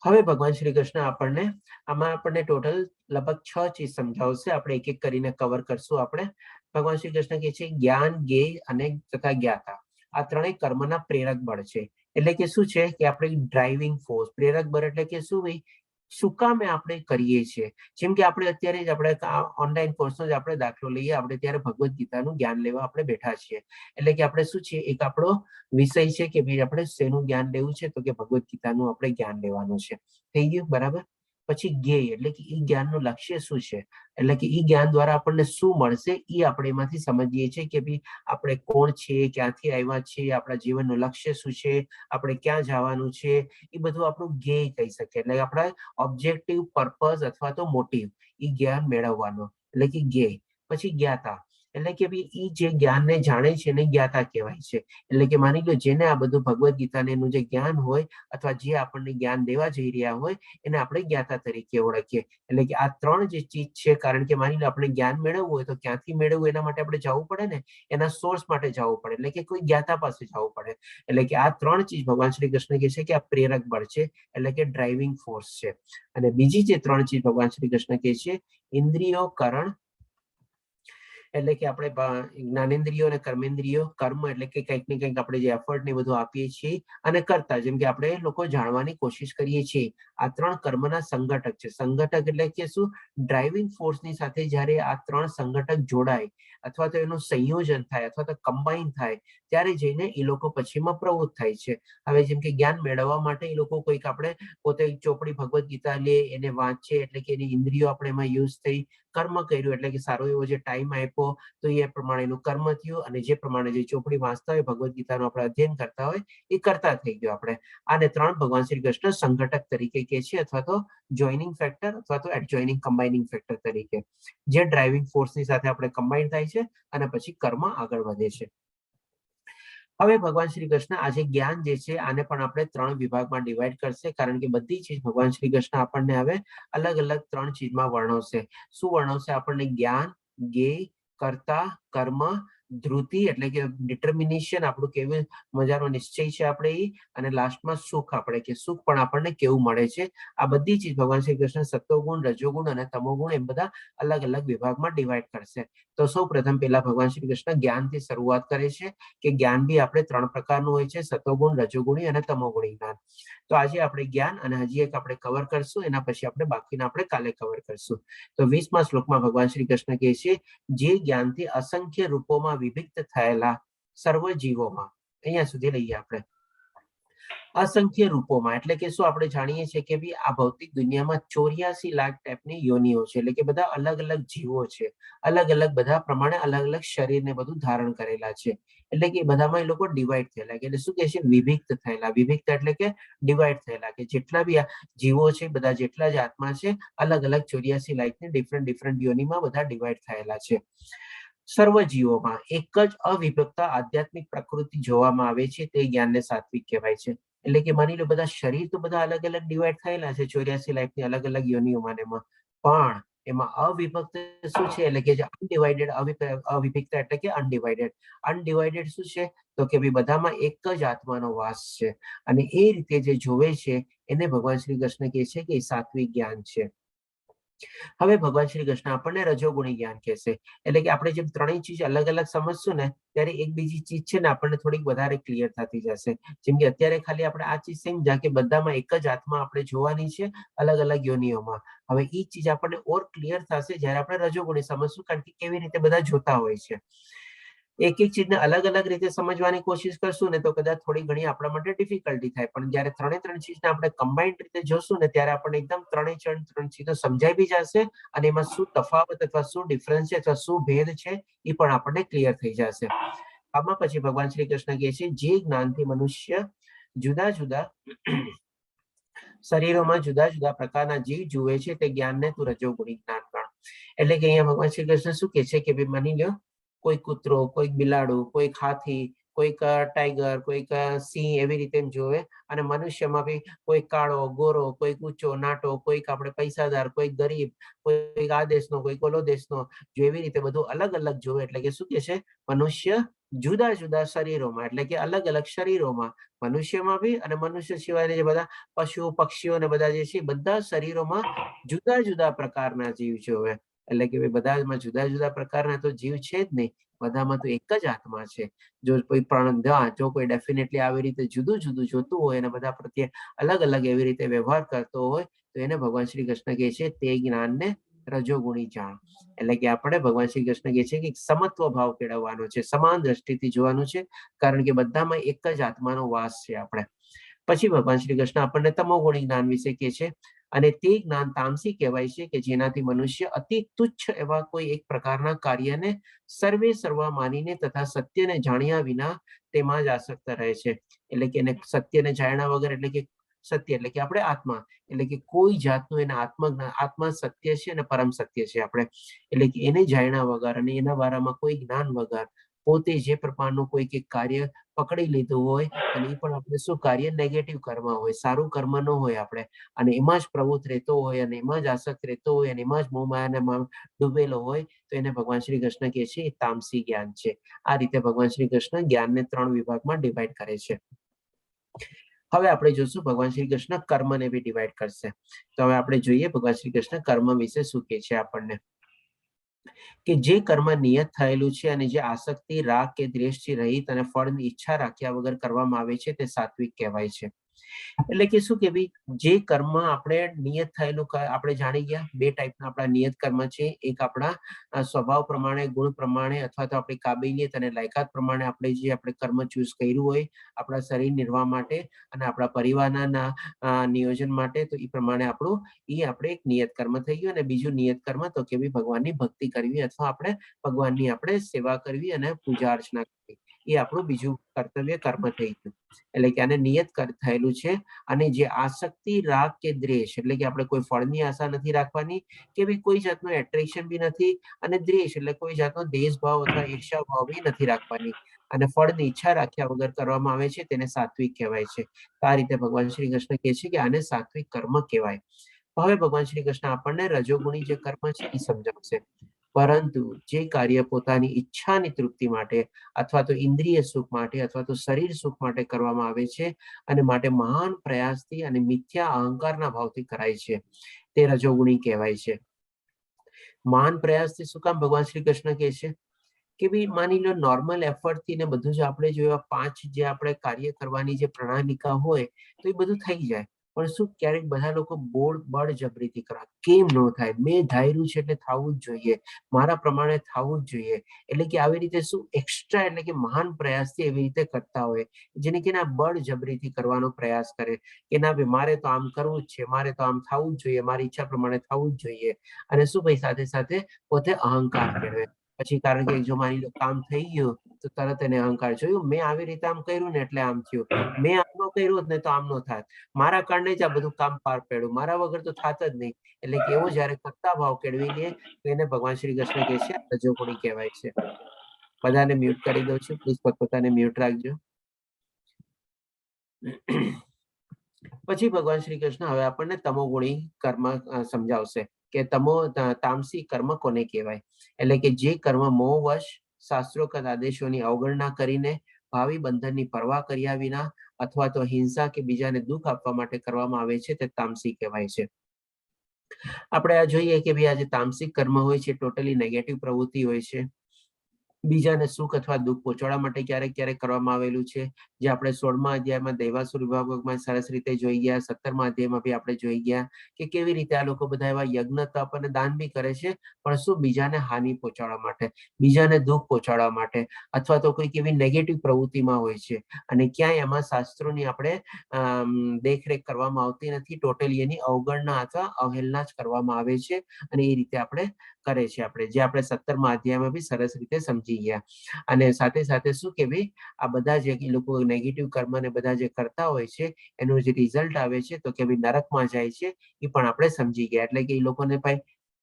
હવે ભગવાન શ્રી કૃષ્ણ આપણને ટોટલ લગભગ 6 ચીજ સમજાવશે. આપણે એક એક કરીને કવર કરશું. આપણે ભગવાન શ્રી કૃષ્ણ કહે છે જ્ઞાન, જ્ઞેય અને તથા જ્ઞાતા આ ત્રણેય કર્મના પ્રેરક બળ છે. એટલે કે શું છે કે આપણે ડ્રાઇવિંગ ફોર્સ, પ્રેરક બળ એટલે કે શું ભાઈ, શું કામે આપણે કરીએ છીએ. જેમ કે આપણે અત્યારે જ આપણે ઓનલાઈન કોર્સનો જ આપણે દાખલો લઈએ, આપણે ત્યારે ભગવદ્ ગીતાનું જ્ઞાન લેવા આપણે બેઠા છીએ. એટલે કે આપણે શું છે, એક આપણો વિષય છે કે ભાઈ આપણે શેનું જ્ઞાન લેવું છે, તો કે ભગવદ્ ગીતાનું આપણે જ્ઞાન લેવાનું છે. થઈ ગયું બરાબર. પછી જ્ઞેય એટલે કે ઈ જ્ઞાનનું લક્ષ્ય શું છે, એટલે કે ઈ જ્ઞાન દ્વારા આપણને શું મળશે એ આપણે એમાંથી સમજીએ છીએ કે ભાઈ આપણે કોણ છીએ, ક્યાંથી આવ્યા છીએ, આપણા જીવનનું લક્ષ્ય શું છે, આપણે ક્યાં જવાનું છે, એ બધું આપણું જ્ઞેય કહી શકીએ. એટલે આપણા ઓબ્જેક્ટિવ, પર્પઝ અથવા તો મોટિવ એ જ્ઞાન મેળવવાનો એટલે કે જ્ઞેય. પછી જ્ઞાતા એટલે કે ભાઈ એ જે જ્ઞાનને જાણે છે એને જ્ઞાતા કહેવાય છે. એટલે કે માની લો જેને આ બધું ભગવદ્ ગીતાનું જે જ્ઞાન હોય અથવા જે આપણને જ્ઞાન દેવા જઈ રહ્યા હોય એને આપણે જ્ઞાતા તરીકે ઓળખીએ. એટલે કે આ 3 જે ચીજ છે, કારણ કે માની લો આપણે જ્ઞાન મેળવવું હોય તો ક્યાંથી મેળવવું એના માટે આપણે જવું પડે ને, એના સોર્સ માટે જવું પડે, એટલે કે કોઈ જ્ઞાતા પાસે જવું પડે. એટલે કે આ 3 ચીજ ભગવાન શ્રી કૃષ્ણ કહે છે કે આ પ્રેરક બળ છે, એટલે કે ડ્રાઇવિંગ ફોર્સ છે. અને બીજી જે 3 ચીજ ભગવાન શ્રી કૃષ્ણ કહે છે ઇન્દ્રિયો, કરણ એટલે કે આપણે જ્ઞાનેન્દ્રિયો અને કર્મેન્દ્રિયો, કર્મ એટલે કે કંઈક ને કંઈક આપણે જે એફર્ટ ને બધું આપીએ છીએ, અને કર્તા જેમ કે આપણે લોકો જાણવાની કોશિશ કરીએ છીએ. આ 3 કર્મના સંઘટક છે. સંઘટક એટલે કે શું, ડ્રાઇવિંગ ફોર્સની સાથે જ્યારે આ 3 સંઘટક જોડાય અથવા તો એનું સંયોજન થાય અથવા તો કમ્બાઈન થાય ત્યારે જઈને એ લોકો પછીમાં પ્રવૃત્ત થાય છે. હવે જેમ કે જ્ઞાન મેળવવા માટે એ લોકો કોઈક આપણે પોતે ચોપડી ભગવદ્ ગીતા લે, એને વાંચે એટલે કે એની ઇન્દ્રિયો આપણે એમાં યુઝ થઈ, કર્મ કર્યું એટલે કે સારો એવો જે ટાઈમ આપ્યો તો એ પ્રમાણેનું કર્મ થયું, અને જે પ્રમાણે જે ચોપડી વાંચતા હોય, ભગવદ્ ગીતાનું આપણે અધ્યયન કરતા હોય એ કરતા થઈ ગયો. આપણે આને 3 ભગવાન શ્રી કૃષ્ણ સંઘટક તરીકે કહે છે, અથવા તો જોઈનિંગ ફેક્ટર અથવા તો એડજોઇનિંગ કમ્બાઇનિંગ ફેક્ટર તરીકે, જે ડ્રાઇવિંગ ફોર્સની સાથે આપણે કમ્બાઈન થાય છે અને પછી કર્મ આગળ વધે છે. હવે ભગવાન શ્રી કૃષ્ણ આજે જ્ઞાન જે છે આને પણ આપણે 3 વિભાગમાં ડિવાઈડ કરશે, કારણ કે બધી ચીજ ભગવાન શ્રી કૃષ્ણ આપણને હવે અલગ અલગ 3 ચીજમાં વર્ણવશે. શું વર્ણવશે આપણને? જ્ઞાન, જ્ઞેય, કર્તા, કર્મ, ધૃતિ એટલે કે ડિટર્મિનેશન, આપણું કેવું મજાનો નિશ્ચય છે આપણે એ, અને લાસ્ટમાં સુખ, આપણે કે સુખ પણ આપણને કેવું મળે છે. આ બધી ચીજ ભગવાન શ્રી કૃષ્ણ સત્વગુણ, રજોગુણ અને તમોગુણ એમ બધા અલગ અલગ વિભાગમાં ડિવાઈડ કરશે. તો સૌ પ્રથમ પહેલા ભગવાન શ્રી કૃષ્ણ જ્ઞાનથી શરૂઆત કરે છે કે જ્ઞાન બી આપણે 3 પ્રકારનું હોય છે: સત્વગુણ, રજોગુણી અને તમોગુણી જ્ઞાન. તો આજે આપણે જ્ઞાન અને હજી એક આપણે કવર કરશું, એના પછી આપણે બાકીના આપણે કાલે કવર કરશું. તો 20મા શ્લોકમાં ભગવાન શ્રી કૃષ્ણ કહે છે, જે જ્ઞાનથી અસંખ્ય રૂપોમાં વિભક્ત થયેલા સર્વ જીવોમાં, અહીંયા સુધી લઈએ આપણે. અસંખ્ય રૂપોમાં એટલે કે શું? આપણે જાણીએ છીએ કે ભાઈ આ ભૌતિક દુનિયામાં 84 લાખ ટાઈપની યોનિઓ છે, એટલે કે બધા અલગ અલગ જીવો છે, અલગ અલગ બધા પ્રમાણે અલગ અલગ શરીર ને બધું ધારણ કરેલા છે. એટલે કે બધામાં એ લોકો ડિવાઈડ થયેલા, એટલે શું કે છે? વિભક્ત થયેલા. વિભક્ત એટલે કે ડિવાઈડ થયેલા, કે જેટલા બી આ જીવો છે બધા જેટલા જ આત્મા છે અલગ અલગ 84 લાખની ડિફરન્ટ યોનિમાં બધા ડિવાઈડ થયેલા છે. સર્વ જીવોમાં એક જ અવિભક્ત આધ્યાત્મિક પ્રકૃતિ જોવામાં આવે છે, તે જ્ઞાનને સાત્વિક કહેવાય છે. એટલે કે માની લો બધા શરીર તો બધા અલગ અલગ ડિવાઈડ થયેલા છે 84 લાખની અલગ અલગ યોનિઓમાં, પણ એમાં અવિભક્ત શું છે? એટલે કે અનડિવાઇડેડ, અવિભક્ત એટલે કે અનડિવાઇડેડ. અનડિવાઇડેડ શું છે? તો કે ભાઈ બધામાં એક જ આત્માનો વાસ છે, અને એ રીતે જે જોવે છે એને ભગવાન શ્રી કૃષ્ણ કહે છે કે સાત્વિક જ્ઞાન છે. હવે ભગવાન શ્રી કૃષ્ણ આપણને રજોગુણી જ્ઞાન કહેશે, એટલે કે આપણે જેમ ત્રણેય ચીજ અલગ અલગ સમજશું ને ત્યારે એક બીજી ચીજ છે ને આપણને થોડીક વધારે ક્લિયર થતી જશે. જેમ કે અત્યારે ખાલી આપણે આ ચીજ સમજ્યા કે બધામાં એક જ આત્મા આપણે જોવાની છે અલગ અલગ યોનિઓમાં. હવે એ ચીજ આપણને ઓર ક્લિયર થશે જ્યારે આપણે રજોગુણી સમજશું, કારણ કે કેવી રીતે બધા જોતા હોય છે. એક એક ચીજને અલગ અલગ રીતે સમજવાની કોશિશ કરશું ને તો કદાચ થોડી ઘણી આપણા માટે ડિફિકલ્ટી થાય, પણ જ્યારે ત્રણ ચીજને આપણે કમ્બાઇન્ડ રીતે જોશું ને ત્યારે આપણને એકદમ ત્રણ ચીજો સમજાઈ બી જશે, અને એમાં શું તફાવત અથવા શું ડિફરન્સ છે અથવા શું ભેદ છે એ પણ આપણને ક્લિયર થઈ જશે. આમાં પછી ભગવાન શ્રી કૃષ્ણ કહે છે, જે જ્ઞાનથી મનુષ્ય જુદા જુદા શરીરોમાં જુદા જુદા પ્રકારના જીવ જુએ છે તે જ્ઞાનને તું રજોગુણી જ્ઞાન ગણ. એટલે કે અહીંયા ભગવાન શ્રી કૃષ્ણ શું કહે છે કે ભાઈ માની લો કોઈ કૂતરો, કોઈક બિલાડું, કોઈક હાથી, કોઈક ટાઈગર, કોઈક સિંહ એવી રીતે જોવે, અને મનુષ્યમાં બી કોઈ કાળો, ગોરો, કોઈક ઊંચો, નાટો, કોઈક આપણે પૈસાદાર, કોઈક ગરીબ, કોઈક આ દેશનો, કોઈક ઓલો દેશનો, જો એવી રીતે બધું અલગ અલગ જોવે. એટલે કે શું કે છે? મનુષ્ય જુદા જુદા શરીરોમાં, એટલે કે અલગ અલગ શરીરોમાં, મનુષ્યમાં બી અને મનુષ્ય સિવાયના જે બધા પશુ પક્ષીઓ ને બધા જે છે બધા શરીરોમાં જુદા જુદા પ્રકારના જીવ જોવે. એટલે કે બધામાં જુદા જુદા પ્રકારના તો જીવ છે જ નહીં, બધામાં તો એક જ આત્મા છે. જો કોઈ પણ જો કોઈ ડેફિનેટલી આવી રીતે જુદું જુદું જોતું હોય અને બધા પ્રત્યે અલગ અલગ એવી રીતે વ્યવહાર કરતો હોય તો એને ભગવાન શ્રી કૃષ્ણ કહે છે તે જ્ઞાનને રજોગુણી જાણ. એટલે કે આપણે ભગવાન શ્રી કૃષ્ણ કહે છે કે સમત્વ ભાવ કેળવવાનો છે, સમાન દ્રષ્ટિથી જોવાનું છે, કારણ કે બધામાં એક જ આત્માનો વાસ છે આપણે. પછી ભગવાન શ્રી કૃષ્ણ આપણને તમોગુણી જ્ઞાન વિશે કહે છે, અને તે જ્ઞાન તામસી કહેવાય છે કે જેનાથી મનુષ્ય અતિ તુચ્છ એવા કોઈ એક પ્રકારના કાર્યને સર્વે સર્વા માનીને તથા સત્યને જાણ્યા વિના તેમાં જ આસક્ત રહે છે. એટલે કે એને સત્યને જાણ્યા વગર, એટલે કે સત્ય એટલે કે આપણે આત્મા, એટલે કે કોઈ જાતનું એના આત્મા સત્ય છે અને પરમ સત્ય છે આપણે, એટલે કે એને જાણ્યા વગર અને એના બારામાં કોઈ જ્ઞાન વગર પોતે જે પ્રકારનું કોઈક એક કાર્ય પકડી લીધું હોય, અને એ પણ આપણે શું કાર્ય નેગેટિવ કર્મ હોય, સારું કર્મ ન હોય આપણે, અને એમાં જ પ્રવૃત્ત રહેતો હોય અને એમાં જ આસક્ત રહેતો હોય અને એમાં જ મોહમાયામાં ડૂબેલો હોય તો એને ભગવાન શ્રી કૃષ્ણ કહે છે એ તામસી જ્ઞાન છે. આ રીતે ભગવાન શ્રી કૃષ્ણ જ્ઞાનને 3 વિભાગમાં ડિવાઈડ કરે છે. હવે આપણે જોશું ભગવાન શ્રી કૃષ્ણ કર્મને બી ડિવાઈડ કરશે. તો હવે આપણે જોઈએ ભગવાન શ્રી કૃષ્ણ કર્મ વિશે શું કહે છે આપણને, કે જે કર્મ નિયત થયેલું છે અને જે આસક્તિ, રાગ કે દ્વેષથી રહિત અને ફળની ઈચ્છા રાખ્યા વગર કરવામાં આવે છે તે સાત્વિક કહેવાય છે. એટલે કે શું કે ભાઈ જે કર્મ આપણે નિયત થયેલું, આપણે જાણી ગયા બે ટાઈપના આપણા નિયત કર્મ છે. એક આપણા સ્વભાવ પ્રમાણે, ગુણ પ્રમાણે અથવા તો આપણી કાબિલિયત અને લાયકાત પ્રમાણે આપણે જે આપણે કર્મ ચૂઝ કર્યું હોય આપણા શરીર નિર્વાહ માટે અને આપણા પરિવારના નિયોજન માટે, તો એ પ્રમાણે આપણે એક નિયત કર્મ થઈ ગયું. અને બીજું નિયત કર્મ તો કે ભગવાનની ભક્તિ કરવી અથવા આપણે ભગવાનની આપણે સેવા કરવી અને પૂજા અર્ચના કરવી. એ આપણું બીજું કર્તવ્ય કર્મ થઈ ગયું. એટલે કે આને નિયત થયેલું છે. અને જે આસક્તિ, રાગ કે દ્વેષ, એટલે કે આપણે કોઈ ફળની આશા નથી રાખવાની, કે ભાઈ કોઈ જાતનું એટ્રેક્શન બી નથી, અને દ્વેષ એટલે કોઈ જાતનો દેશભાવ અથવા ઈર્ષા ભાવ બી નથી રાખવાની. અને ફળની ઈચ્છા રાખ્યા વગર કરવામાં આવે છે તેને સાત્વિક કહેવાય છે. તો આ રીતે ભગવાન શ્રી કૃષ્ણ કહે છે કે આને સાત્વિક કર્મ કહેવાય. હવે ભગવાન શ્રી કૃષ્ણ આપણને રજોગુણી જે કર્મ છે એ સમજાવશે. પરંતુ જે કાર્ય પોતાની ઈચ્છાની તૃપ્તિ માટે અથવા તો ઇન્દ્રિય સુખ માટે અથવા તો શરીર સુખ માટે કરવામાં આવે છે અને માટે મહાન પ્રયાસથી અને મિથ્યા અહંકારના ભાવથી કરાય છે, તે રજોગુણી કહેવાય છે. મહાન પ્રયાસથી શું કામ ભગવાન શ્રી કૃષ્ણ કહે છે કે ભાઈ માની લો નોર્મલ એફર્ટ થી ને બધું જ આપણે જો 5 જે આપણે કાર્ય કરવાની જે પ્રણાલિકા હોય તો એ બધું થઈ જાય. પણ શું ક્યારેક બધા લોકો બળજબરીથી કરવા કેમ ન થાય? મેં ધાર્યું છે એટલે થવું જ જોઈએ, મારા પ્રમાણે થવું જ જોઈએ. એટલે કે આવી રીતે શું એક્સ્ટ્રા એટલે કે મહાન પ્રયાસથી એવી રીતે કરતા હોય, જેને કે ના બળજબરીથી કરવાનો પ્રયાસ કરે કે ના ભાઈ મારે તો આમ કરવું જ છે, મારે તો આમ થવું જ જોઈએ, મારી ઈચ્છા પ્રમાણે થવું જ જોઈએ. અને શું ભાઈ સાથે સાથે પોતે અહંકાર કેળવે. પછી કારણ કે જો માની લો કામ થઈ ગયું તો તરત એને અહંકાર, જોયું મેં આવી રીતે આમ કર્યું ને એટલે આમ થયું, મેં આમ ન કર્યું હોત ને તો આમ ન થાત, મારા કારણે જ આ બધું કામ પાર પડ્યું, મારા વગર તો થાત જ નહીં. એટલે કે એવો જયારે કરતા ભાવ કેળવી લે તો એને ભગવાન શ્રી કૃષ્ણ કહે છે રજોગુણી કહેવાય છે. બધાને મ્યુટ કરી દઉં છું, પ્લીઝ પોતપોતાને મ્યુટ રાખજો. પછી ભગવાન શ્રી કૃષ્ણ હવે આપણને તમોગુણી કર્મ સમજાવશે કે તામસી કર્મ કોને કહેવાય. એટલે કે જે કર્મ મોહવશ શાસ્ત્રોક્ત આદેશોની અવગણના કરીને ભાવિ બંધનની પરવા કર્યા વિના અથવા તો હિંસા કે બીજાને દુઃખ આપવા માટે કરવામાં આવે છે તે તામસી કહેવાય છે. આપણે આ જોઈએ કે ભાઈ આ જે તામસિક કર્મ હોય છે ટોટલી નેગેટિવ પ્રવૃત્તિ હોય છે. બીજાને સુખ અથવા દુઃખ પહોંચાડવા માટે ક્યારેક ક્યારેક કરવામાં આવેલું છે, જે આપણે 16મા અધ્યાયમાં દૈવાસુર વિભાગમાં સરસ રીતે જોઈ ગયા. 17મા અધ્યાયમાં બી આપણે જોઈ ગયા કે કેવી રીતે આ લોકો બધા એવા યજ્ઞ તપ અને દાન બી કરે છે, પણ શું બીજાને હાનિ પહોંચાડવા માટે, બીજાને દુઃખ પહોંચાડવા માટે, અથવા તો કોઈક એવી નેગેટિવ પ્રવૃત્તિમાં હોય છે. અને ક્યાંય એમાં શાસ્ત્રોની આપણે દેખરેખ કરવામાં આવતી નથી, ટોટલી એની અવગણના અથવા અવહેલના જ કરવામાં આવે છે. અને એ રીતે આપણે કરે છે, આપણે જે આપણે 17મા અધ્યાયમાં બી સરસ રીતે સમજી ગયા. અને સાથે સાથે શું કે ભાઈ આ બધા જે લોકો નેગેટિવ કર્મ ને બધા જે કરતા હોય છે એનું જે રિઝલ્ટ આવે છે તો કે ભાઈ નરકમાં જાય છે, એ પણ આપણે સમજી ગયા. એટલે કે એ લોકોને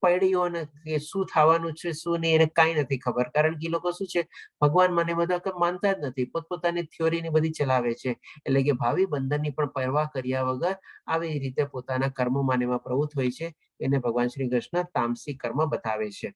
પડ્યું કે શું થવાનું છે શું નહીં એને કાંઈ નથી ખબર, કારણ કે એ લોકો શું છે ભગવાન મને બધા માનતા જ નથી, પોતપોતાની થિયોરી ની બધી ચલાવે છે. એટલે કે ભાવિ બંધનની પણ પરવા કર્યા વગર આવી રીતે પોતાના કર્મોમાં એમાં પ્રવૃત્ત હોય છે, એને ભગવાન શ્રી કૃષ્ણ તામસી કર્મ બતાવે છે.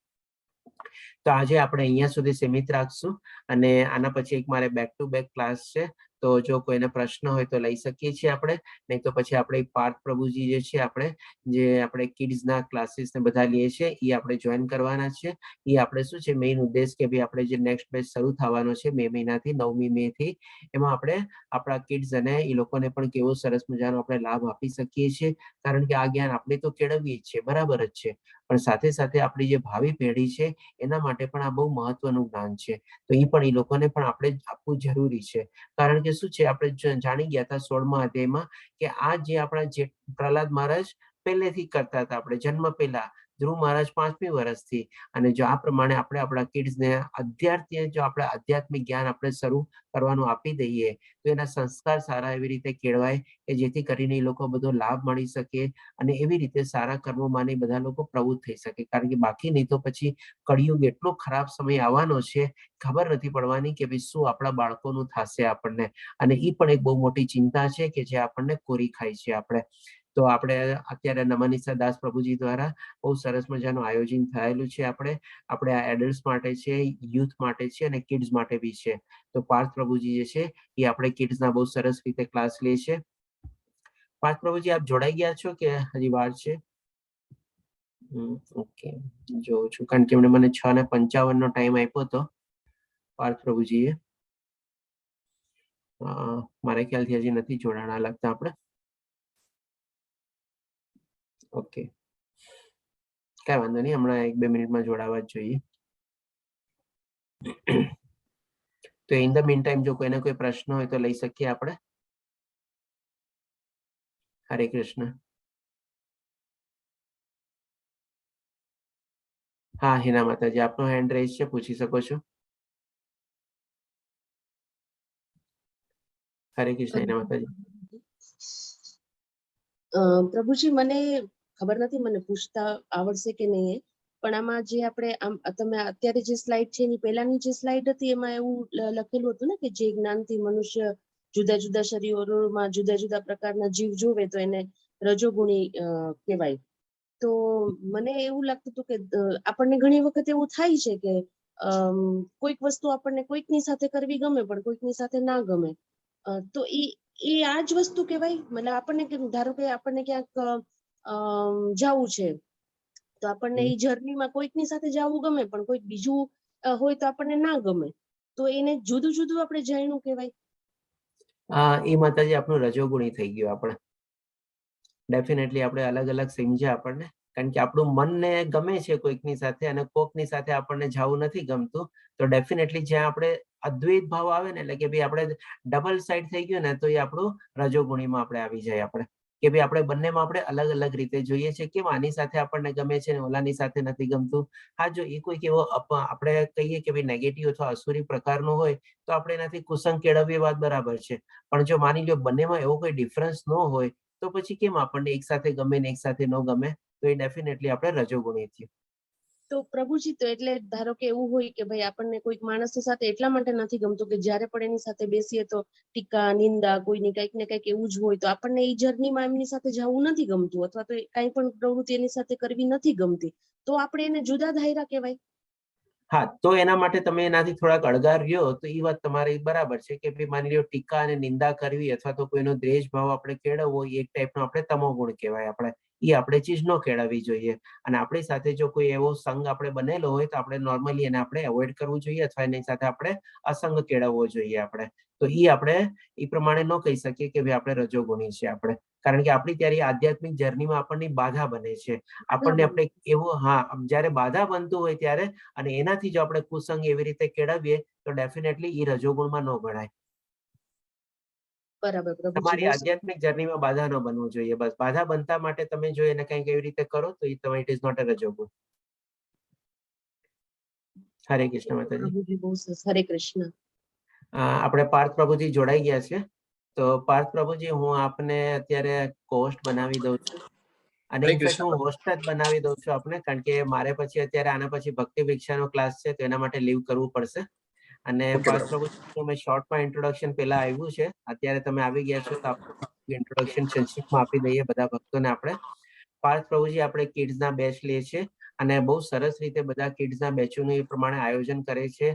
તો આજે આપણે અહીંયા સુધી સીમિત રાખશું અને આના પછી એક મારે બેક ટુ બેક ક્લાસ છે, તો જો કોઈને પ્રશ્ન હોય તો લઈ શકીએ છીએ આપણે, નહીં તો પછી આપણે પાર્થ પ્રભુજી જે છે આપણે કિડ્સના ક્લાસીસ ને બધા લઈએ છીએ એ આપણે જોઈન કરવાના છે. એ આપણે શું છે મેઇન ઉદ્દેશ કે ભાઈ આપણે જે નેક્સ્ટ બેચ શરૂ થવાનો છે મે મહિનાથી 9મી મે થી, એમાં આપણે આપણા કિડ્સ અને એ લોકોને પણ કેવો સરસ મજાનો આપણે લાભ આપી શકીએ છીએ. કારણ કે આ જ્ઞાન આપણે તો કેળવીએ જ છે, બરાબર જ છે, પણ સાથે સાથે આપણી જે ભાવિ પેઢી છે એના માટે પણ આ બહુ મહત્વનું જ્ઞાન છે. તો એ પણ એ લોકોને પણ આપણે આપવું જરૂરી છે. કારણ કે શું છે આપણે જાણી ગયા હતા 16મા અધ્યાયમાં કે આ જે આપણા જે પ્રહલાદ મહારાજ પહેલેથી કરતા હતા, આપણે જન્મ પહેલા ધ્રુવ મહારાજ 5મી વર્ષથી, અને જો આ પ્રમાણે આપણે આપણા કિડ્સને અત્યારથી જો આપણે આધ્યાત્મિક જ્ઞાન આપણે શરૂ કરવાનું આપી દઈએ તો એના સંસ્કાર સારા એવી રીતે કેળવાય કે જેથી કરીને એ લોકો બધો લાભ મળી શકે અને એવી રીતે સારા કર્મોમાં બધા લોકો પ્રવૃત્ત થઈ શકે. કારણ કે બાકી નહીં તો પછી કળિયુગ એટલો ખરાબ સમય આવવાનો છે, ખબર નથી પડવાની કે ભાઈ શું આપણા બાળકોનું થશે આપણને, અને એ પણ એક બહુ મોટી ચિંતા છે કે જે આપણને કોરી ખાય છે. આપણે તો આપણે અત્યારે નમનીસા દાસ પ્રભુજી દ્વારા બહુ સરસ મજાનું આયોજન થયેલું છે. આપણે આ એડલ્ટ માટે છે, યુથ માટે છે અને કિડ્સ માટે બી છે. તો પાર્થ પ્રભુજી જે છે એ આપણે કિડ્સના બહુ સરસ રીતે ક્લાસ લે છે. પાર્થ પ્રભુજી આપ જોડાઈ ગયા છો કે હજી વાર છે? ઓકે, જોઉં છું કારણ કે એમણે મને 6:55 નો ટાઈમ આપ્યો હતો પાર્થ પ્રભુજીએ. મારા ખ્યાલથી હજી નથી જોડાણા લાગતા આપણે. ઓકે, કઈ વાંધો નહીં, હમણાં 1-2 મિનિટમાં જોડાવા જ જોઈએ. તો ઇન ધ મીન ટાઈમ જો કોઈને કોઈ પ્રશ્ન હોય તો લઈ શકીએ આપણે. હરે કૃષ્ણ. હા હિના માતાજી, આપનો હેન્ડ રેઝ છે, પૂછી શકો છો. હરે કૃષ્ણ એના માતાજી. પ્રભુજી મને ખબર નથી, મને પૂછતા આવડશે કે નહીં, પણ આમાં જે આપણે આમ તમે અત્યારે જે સ્લાઇડ છે એની પહેલાની જે સ્લાઇડ હતી એમાં એવું લખેલું હતું ને કે જે જ્ઞાનથી મનુષ્ય જુદા જુદા શરીરોમાં જુદા જુદા પ્રકારના જીવ જોવે તો એને રજોગુણી કહેવાય. તો મને એવું લાગતું હતું કે આપણને ઘણી વખત એવું થાય છે કે કોઈક વસ્તુ આપણને કોઈકની સાથે કરવી ગમે પણ કોઈકની સાથે ના ગમે. તો એ આ જ વસ્તુ કહેવાય. મતલબ આપણને ધારો કે આપણને ક્યાંક જવું છે તો આપણને એ જર્નીમાં કોઈકની સાથે જવું ગમે પણ કોઈક બીજું હોય તો આપણને ના ગમે, તો એને જુદું જુદું આપણે જાણ્યું કહેવાય. એ માતાજી આપણું રજોગુણી થઈ ગયું. આપણે ડેફિનેટલી આપણે અલગ અલગ સમજ્યા આપણને, કારણ કે આપણું મનને ગમે છે કોઈકની સાથે અને કોકની સાથે આપણને જવું નથી ગમતું. તો ડેફિનેટલી જ્યાં આપણે અદ્વૈત ભાવ આવે ને, એટલે કે ભાઈ આપણે ડબલ સાઈડ થઈ ગયું ને, તો એ આપણું રજોગુણીમાં આપણે આવી જાય. આપણે કે ભાઈ આપણે બંનેમાં આપણે અલગ અલગ રીતે જોઈએ છે, કેમ આની સાથે આપણને ગમે છે ને ઓલાની સાથે નથી ગમતું. હા, જો એ કોઈક એવો આપણે કહીએ કે ભાઈ નેગેટિવ અથવા અસુરી પ્રકારનો હોય તો આપણે એનાથી કુસંગ કેળવવી વાત બરાબર છે. પણ જો માની લો બંનેમાં એવો કોઈ ડિફરન્સ ન હોય તો પછી કેમ આપણને એક સાથે ગમે ને એક સાથે ન ગમે? તો એ ડેફિનેટલી આપણે રજોગુણી થયું. તો પ્રભુજી, તો એટલે ધારો કે એવું હોય કે ભાઈ આપણને કોઈક માણસ સાથે એટલા માટે નથી ગમતું કે જ્યારે પણ એની સાથે બેસીએ તો ટીકા નિંદા કોઈની કંઈક ને કંઈક એવું જ હોય, તો આપણને એ જર્નીમાં એમની સાથે જવું નથી ગમતું અથવા તો કઈ પણ પ્રવૃત્તિ એની સાથે કરવી નથી ગમતી, તો આપણે એને જુદા ધાયરા કહેવાય. હા, તો એના માટે તમે એનાથી થોડાક અળગા રહ્યો તો એ વાત તમારી બરાબર છે કે ભાઈ માની લો ટીકા અને નિંદા કરવી અથવા તો કોઈનો દ્વેષ ભાવ આપણે કેળવવો એ એક ટાઈપનો આપણે તમોગુણ કહેવાય. આપણે ચીજ ન કેળવવી જોઈએ. અને આપણી સાથે જો કોઈ એવો સંગ આપણે બનેલો હોય તો આપણે નોર્મલી એને આપણે એવોઇડ કરવું જોઈએ અથવા એની સાથે આપણે અસંગ કેળવવો જોઈએ. આપણે તો આપણે એ પ્રમાણે ન કહી શકીએ કે ભાઈ આપણે રજોગુણી છે. આપણે કારણ કે આપણી ત્યારે આધ્યાત્મિક જર્નીમાં આપણને બાધા બને છે. આપણને આપણે એવું, હા, જયારે બાધા બનતું હોય ત્યારે અને એનાથી જો આપણે કુસંગ એવી રીતે કેળવીએ તો ડેફિનેટલી એ રજોગુણમાં ન ગણાય. બરાબર પ્રભુજી, તમારી આધ્યાત્મિક જર્નીમાં બાધા ન બનવું જોઈએ. બસ બાધા બનતા માટે તમે જો એને કંઈક એવી રીતે કરો તો એ તમે ઇટ ઇઝ નોટ અ રજોગુણ. હરે કૃષ્ણ માતાજી. પ્રભુજી બહુ સરસ. હરે કૃષ્ણ. આપણે પાર્થ પ્રભુજી જોડાઈ ગયા છે. તો પાર્થ પ્રભુજી, હું આપને અત્યારે હોસ્ટ બનાવી દઉં છું. અને ઇનફેક્ટ હું હોસ્ટ જ બનાવી દઉં છું આપને, કારણ કે મારે પછી અત્યારે આના પછી ભક્તિ ભિક્ષાનો ક્લાસ છે તો એના માટે લીવ કરવું પડશે. અને પાર્થ પ્રભુજી મેં શોર્ટમાં ઇન્ટ્રોડક્શન પેલા આવ્યું છે, અત્યારે તમે આવી ગયા છો તો આપણે ઇન્ટ્રોડક્શન સંક્ષિપ્તમાં આપી દઈએ બધા ભક્તોને. આપણે પાર્થ પ્રભુજી આપણે કિડ્સના બેચ લઈએ છીએ અને બહુ સરસ રીતે બધા કિડ્સના બેચોનું એ પ્રમાણે આયોજન કરે છે.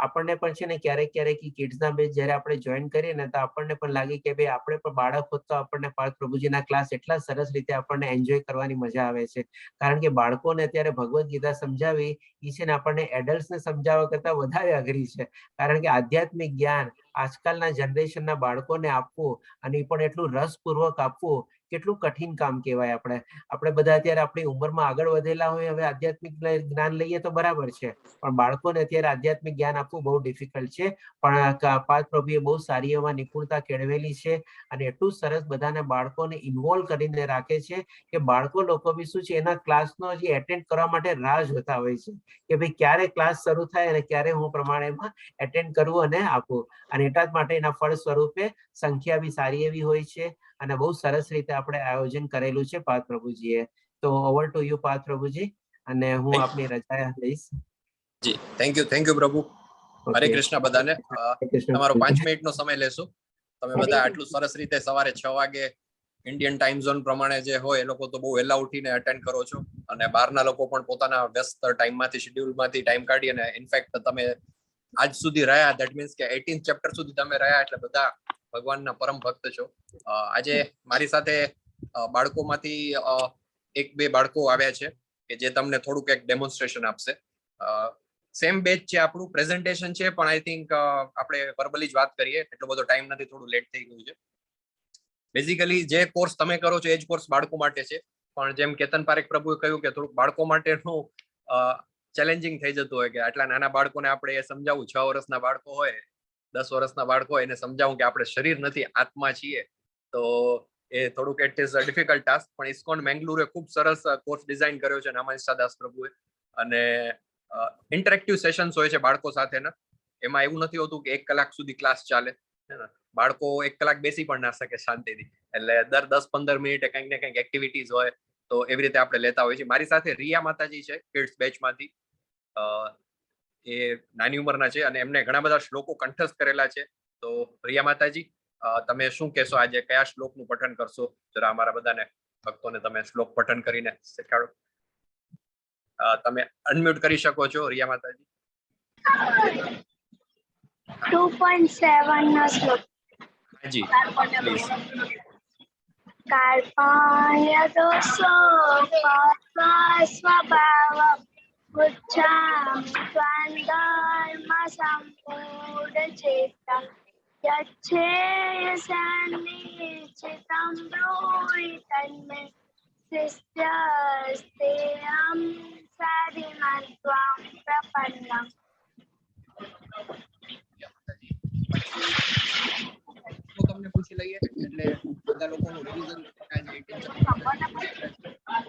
આપણને પણ છે ને ક્યારેક ક્યારેક કિડ્સના બેચ જ્યારે આપણે જોઈન કરીએ ને તો આપણને પણ લાગે કે ભાઈ આપણે પણ બાળક હોત તો આપણને પાર્થ પ્રભુજીના ક્લાસ એટલા સરસ રીતે આપણને એન્જોય કરવાની મજા આવે છે. કારણ કે બાળકોને અત્યારે ભગવદ્ ગીતા સમજાવી એ છે ને આપણને એડલ્ટ્સને સમજાવવા કરતા વધારે અઘરી છે. કારણ કે આધ્યાત્મિક જ્ઞાન આજકાલના જનરેશનના બાળકોને આપવું અને એ પણ એટલું રસપૂર્વક આપવું કેટલું કઠિન કામ કહેવાય. આપણે બધા અત્યારે આપણી ઉંમરમાં આગળ વધેલા હોય, હવે આધ્યાત્મિક જ્ઞાન લઈએ તો બરાબર છે, પણ બાળકોને અત્યારે આધ્યાત્મિક જ્ઞાન આપવું બહુ ડિફિકલ્ટ છે. પણ પાર્થ પ્રભુએ બહુ સારી એવા નિપુણતા કેળવેલી છે અને એટલું સરસ બધાને બાળકોને ઇન્વોલ્વ કરીને રાખે છે કે બાળકો લોકો બી શું છે એના ક્લાસનો હજી એટેન્ડ કરવા માટે રાહ જોતા હોય છે કે ભાઈ ક્યારે ક્લાસ શરૂ થાય અને ક્યારે હું પ્રમાણેમાં એટેન્ડ કરવું અને આપવું. અને એટલા જ માટે એના ફળ સ્વરૂપે સંખ્યા બી સારી એવી હોય છે અને બહુ સરસ રીતે આપણે આયોજન કરેલું છે પાર્થ પ્રભુજીએ. તો ઓવર ટુ યુ પાર્થ પ્રભુજી, અને હું આપની રજા લઈશ. જી, થેન્ક યુ પ્રભુ. હરે કૃષ્ણ બધાને. તમારો 5 મિનિટનો સમય લેશું. તમે બધા આટલું સરસ રીતે સવારે 6 વાગે ઇન્ડિયન ટાઈમ ઝોન પ્રમાણે જે હોય એ લોકો તો બહુ વહેલા ઉઠીને અટેન્ડ કરો છો, અને બહારના લોકો પણ પોતાના વ્યસ્ત ટાઈમમાંથી શેડ્યુલમાંથી ટાઈમ કાઢી અને ઇનફેક્ટ તમે આજ સુધી રહ્યા, ધેટ મીન્સ કે 18th ચેપ્ટર સુધી તમે રહ્યા, એટલે બધા ભગવાનના પરમ ભક્ત છો. આજે મારી સાથે બાળકોમાંથી 1-2 બાળકો આવ્યા છે કે જે તમને થોડુંક એક ડેમોન્સ્ટ્રેશન આપશે. સેમ બેચ છે, આપણું પ્રેઝન્ટેશન છે, પણ આઈ થિંક આપણે વર્બલી જ વાત કરીએ, એટલો બધો ટાઈમ નથી, થોડું લેટ થઈ ગયું છે. બેઝિકલી જે કોર્સ તમે કરો છો એ જ કોર્સ બાળકો માટે છે, પણ જેમ કેતન પારેખ પ્રભુએ કહ્યું કે થોડુંક બાળકો માટેનું ચેલેન્જિંગ થઈ જતું હોય કે આટલા નાના બાળકોને આપણે એ સમજાવવું, 6 વર્ષના બાળકો હોય, 10 વર્ષના બાળકો હોય, એને સમજાવવું કે આપણે શરીર નથી આત્મા છીએ, તો એ થોડુંક it is a difficult task. પણ ઇસ્કોન મેંગલુરે ખૂબ સરસ કોર્સ ડિઝાઇન કર્યો છે નામાનિષ્ઠા દાસ પ્રભુએ, અને ઇન્ટરેક્ટિવ સેશન્સ હોય છે બાળકો સાથેના. એમાં એવું નથી હોતું કે 1 કલાક સુધી ક્લાસ ચાલે, બાળકો 1 કલાક બેસી પણ ના શકે શાંતિથી, એટલે દર 10-15 મિનિટે કંઈક ને કંઈક એક્ટિવિટીઝ હોય તો એવી રીતે આપણે લેતા હોઈએ છીએ. મારી સાથે રિયા માતાજી છે કિડ્સ બેચમાંથી, એ નાની ઉંમરના છે અને એમને ઘણા બધા શ્લોકો કંઠસ્થ કરેલા છે. તો રિયા માતાજી, તમે શું કહેશો, આજે કયા શ્લોકનું પઠન કરશો? જરા અમારા બધાને ભક્તોને તમે શ્લોક પઠન કરીને શીખવાડો. તમે અનમ્યુટ કરી શકો છો રિયા માતાજી. 2.7 નો શ્લોક. હાજી પ્લીઝ. કાર્પણ્ય દોષો સ્વભાવ ગુચ્છામિ ત્વાં ધર્મ સંપૂર્ણ ચેતા યચ્છેયસન્નિશ્ચિतं બ્રૂહિ તન્મે શિષ્યસ્તેહં સાધિમાન ત્વાં પ્રપન્નમ. તમને પૂછી લઈએ એટલે બધા લોકોનું રિવિઝન થાય છે.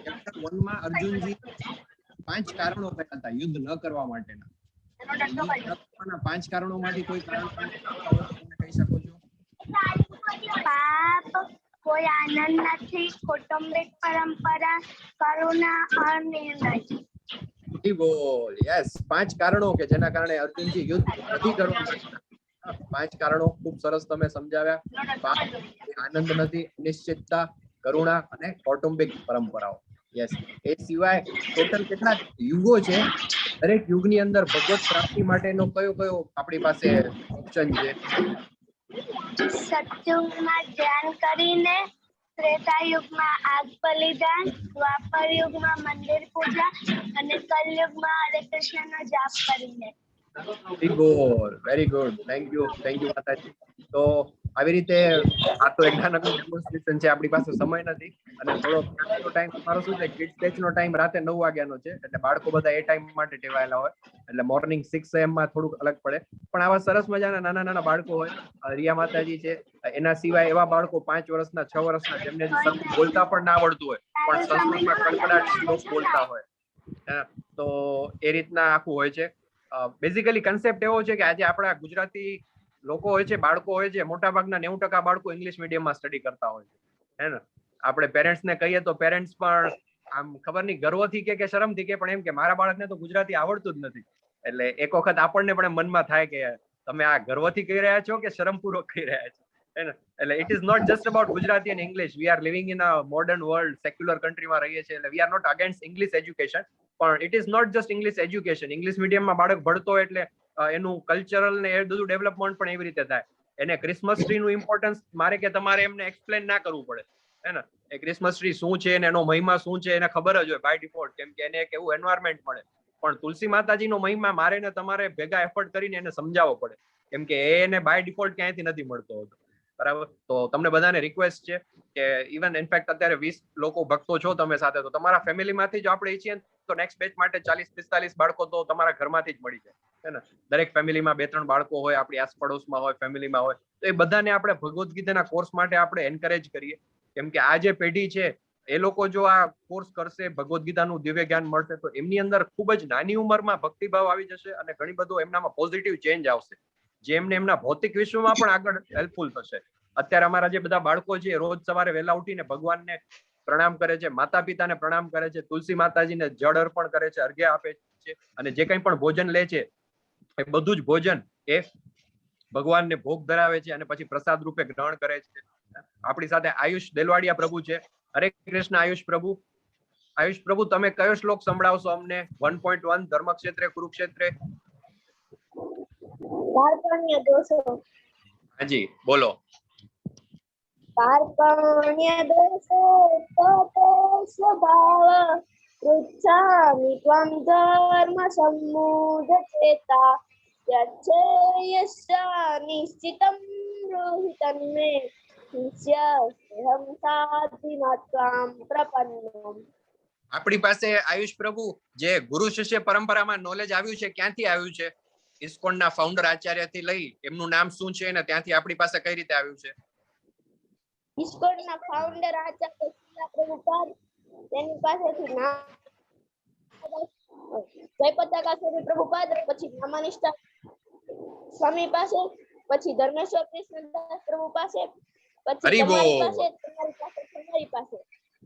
ચેપ્ટર 1 માં અર્જુનજી 5 કારણો કયા હતા યુદ્ધ ન કરવા માટેના? 5 કારણોમાંથી કોઈ કારણ તમે કહી શકો છો? પાપ, કોઈ આનંદ નથી, કૌટુંબિક પરંપરા, કરુણા, અનિર્ણય. બોલ યસ, 5 કારણો કે જેના કારણે અર્જુનજી યુદ્ધ નથી કરવા માંગતા. 5 કારણો ખૂબ સરસ તમે સમજાવ્યા. પાપ, આનંદ નથી, નિશ્ચિતતા, કરુણા અને કૌટુંબિક પરંપરાઓ. યસ, એ સિવાય ટોટલ કેટલા યુગો છે? દરેક યુગની અંદર ભગવત પ્રાપ્તિ માટેનો કયો કયો આપણી પાસે ઓપ્શન છે? સતયુગમાં ધ્યાન કરીને, ત્રેતા યુગમાં આગ બલિદાન, દ્વાપર યુગમાં મંદિર પૂજા અને કલયુગમાં હરે કૃષ્ણનો જાપ કરીને. વેરી ગુડ, થેન્ક યુ માતાજી. તો આવી રીતે આ તો એક નાનકડું ડેમોન્સ્ટ્રેશન છે, આપણી પાસે સમય નથી અને થોડો ટાઈમ મારો શું છે, કિડ્સ બેચનો ટાઈમ રાતે 9 વાગ્યાનો છે, એટલે બાળકો બધા એ ટાઈમ માટે ટેવાયેલા હોય, એટલે મોર્નિંગ 6 AM માં થોડુંક અલગ પડે. પણ આવા સરસ મજાના નાના બાળકો હોય, રિયા માતાજી છે, એના સિવાય એવા બાળકો 5 વર્ષના 6 વર્ષના જેમને બોલતા પણ ના આવડતું હોય પણ સંસ્કૃતમાં કડકડાટ શ્લોક બોલતા હોય, તો એ રીતના આખું હોય છે. બેઝિકલી કન્સેપ્ટ એવો છે કે આજે આપણા ગુજરાતી લોકો હોય છે, બાળકો હોય છે, મોટા ભાગના 90% બાળકો ઇંગ્લિશ મીડિયમમાં સ્ટડી કરતા હોય છે, હે ને? આપણે પેરેન્ટ્સને કહીએ તો પેરેન્ટ્સ પણ આમ ખબર નહીં ગર્વથી કે શરમથી કે પણ એમ કે મારા બાળકને તો ગુજરાતી આવડતું જ નથી. એટલે એક વખત આપણને પણ મનમાં થાય કે તમે આ ગર્વથી કહી રહ્યા છો કે શરમપૂર્વક કહી રહ્યા છો, હે ને? એટલે it is not just about Gujarati and English. We are living in a modern world, secular કન્ટ્રીમાં રહીએ છીએ, એટલે we are not against English education, પણ it is not just English education. English મીડિયમમાં બાળક ભણતો એટલે એનું કલ્ચરલ ને એ બધું ડેવલપમેન્ટ પણ એવી રીતે થાય. એને ક્રિસમસ ટ્રી નું ઇમ્પોર્ટન્સ મારે કે તમારે એમને એક્સપ્લેન ના કરવું પડે, હે ને? એ ક્રિસમસ ટ્રી શું છે અને એનો મહિમા શું છે એને ખબર જ હોય બાય ડિફોલ્ટ, કેમ કે એને એક એવું એન્વાયરમેન્ટ મળે. પણ તુલસી માતાજીનો મહિમા મારે ને તમારે ભેગા એફર્ટ કરીને એને સમજાવવો પડે, કેમ કે એને બાય ડિફોલ્ટ ક્યાંયથી નથી મળતો હોતો, બરાબર? તો તમને બધાને રિક્વેસ્ટ છે કે ઇવન ઇનફેક્ટ અત્યારે 20 લોકો ભક્તો છો તમે સાથે, તો તમારા ફેમિલીમાંથી જો આપણે ઈચ્છીએ તો નેક્સ્ટ બેચ માટે 40-45 બાળકો તો તમારા ઘરમાંથી જ મળી જાય, હે ને? દરેક ફેમિલીમાં 2-3 બાળકો હોય, આપણી આસપડોશમાં હોય, ફેમિલીમાં હોય, તો એ બધાને આપણે ભગવદ્ ગીતાના કોર્સ માટે આપણે એન્કરેજ કરીએ, કેમ કે આ જે પેઢી છે એ લોકો જો આ કોર્સ કરશે, ભગવદ્ ગીતાનું દિવ્ય જ્ઞાન મળશે, તો એમની અંદર ખૂબ જ નાની ઉંમરમાં ભક્તિભાવ આવી જશે અને ઘણી બધું એમનામાં પોઝિટિવ ચેન્જ આવશે, જે એમને એમના ભૌતિક વિશ્વમાં પણ આગળ હેલ્પફુલ થશે. અત્યારે અમારા જે બધા બાળકો છે રોજ સવારે વહેલા ઉઠીને ભગવાનને પ્રણામ કરે છે, માતા પિતાને પ્રણામ કરે છે, તુલસી માતાજીને જળ અર્પણ કરે છે, અર્ઘ્ય આપે છે, અને જે કંઈ પણ ભોજન લે છે એ બધું જ ભોજન એ ભગવાનને ભોગ ધરાવે છે અને પછી પ્રસાદ રૂપે ગ્રહણ કરે છે. આપણી સાથે આયુષ દેલવાડિયા પ્રભુ છે. હરે કૃષ્ણ આયુષ પ્રભુ. આયુષ પ્રભુ, તમે કયો શ્લોક સંભળાવશો અમને? 1.1 ધર્મક્ષેત્રે કુરુક્ષેત્રે. કાર્પણ્ય દોષો. હાજી બોલો. કાર્પણ્ય દોષો તપો સ્વભાવ પૃચ્છામિ ત્વં ધર્મ સમ્મૂઢચેતા યચ્છેયસ્ય નિશ્ચિतं બ્રૂહિ તન્મે શિષ્યસ્તેહં સાધિમાં ત્વાં પ્રપન્નમ. આપણી પાસે આયુષ પ્રભુ જે ગુરુ શિષ્ય પરંપરામાં નોલેજ આવ્યું છે, ક્યાંથી આવ્યું છે? ઇસ્કોનના ફાઉન્ડર આચાર્યથી લઈ એમનું નામ શું છે અને ત્યાંથી આપણી પાસે કઈ રીતે આવ્યું છે? ઇસ્કોનના ફાઉન્ડર આચાર્ય શ્રીલા પ્રભુપાદ, તેની પાસેથી નામ જય પતાકા સ્વામી પ્રભુપાદ, પછી નામાનિષ્ઠા સ્વામી પાસે, પછી ધર્મેશ્વર કૃષ્ણદાસ પ્રભુ પાસે, પછી હરી બોલ. તમારી પાસે, તમારી પાસે, તમારી પાસે.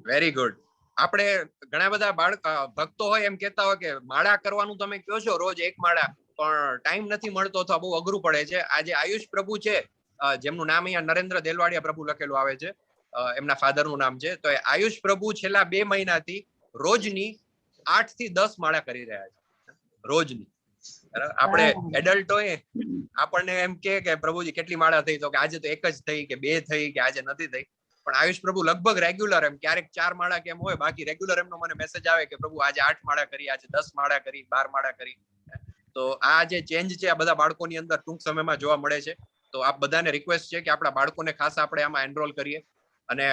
Very good. આપણે ઘણા બધા ભક્તો હોય એમ કહેતા હોય કે માળા કરવાનું તમે કહો છો રોજ એક માળા, પણ ટાઈમ નથી મળતો અથવા બહુ અઘરું પડે છે. આજે આયુષ પ્રભુ છે, જેમનું નામ અહીંયા નરેન્દ્ર દેલવાડિયા પ્રભુ લખેલું આવે છે, એમના ફાધરનું નામ છે. તો આયુષ પ્રભુ છેલ્લા 2 મહિનાથી રોજની 8 થી 10 માળા કરી રહ્યા છે, રોજની. આપણે એડલ્ટ હોય, આપણને એમ કે પ્રભુજી કેટલી માળા થઈ, તો કે આજે તો 1 જ થઈ, કે 2 થઈ, કે આજે નથી થઈ. પણ આયુષ પ્રભુ લગભગ રેગ્યુલર, એમ ક્યારેક 4 માળા કેમ હોય, બાકી રેગ્યુલર એમનો મને મેસેજ આવે કે પ્રભુ આજે 8 માળા કરી, આજે 10 માળા કરી, 12 માળા કરી. તો આ જે ચેન્જ છે આ બધા બાળકોની અંદર ટૂંક સમયમાં જોવા મળે છે. તો આપ બધાને રિક્વેસ્ટ છે કે આપણા બાળકોને ખાસ આપણે આમાં એનરોલ કરીએ. અને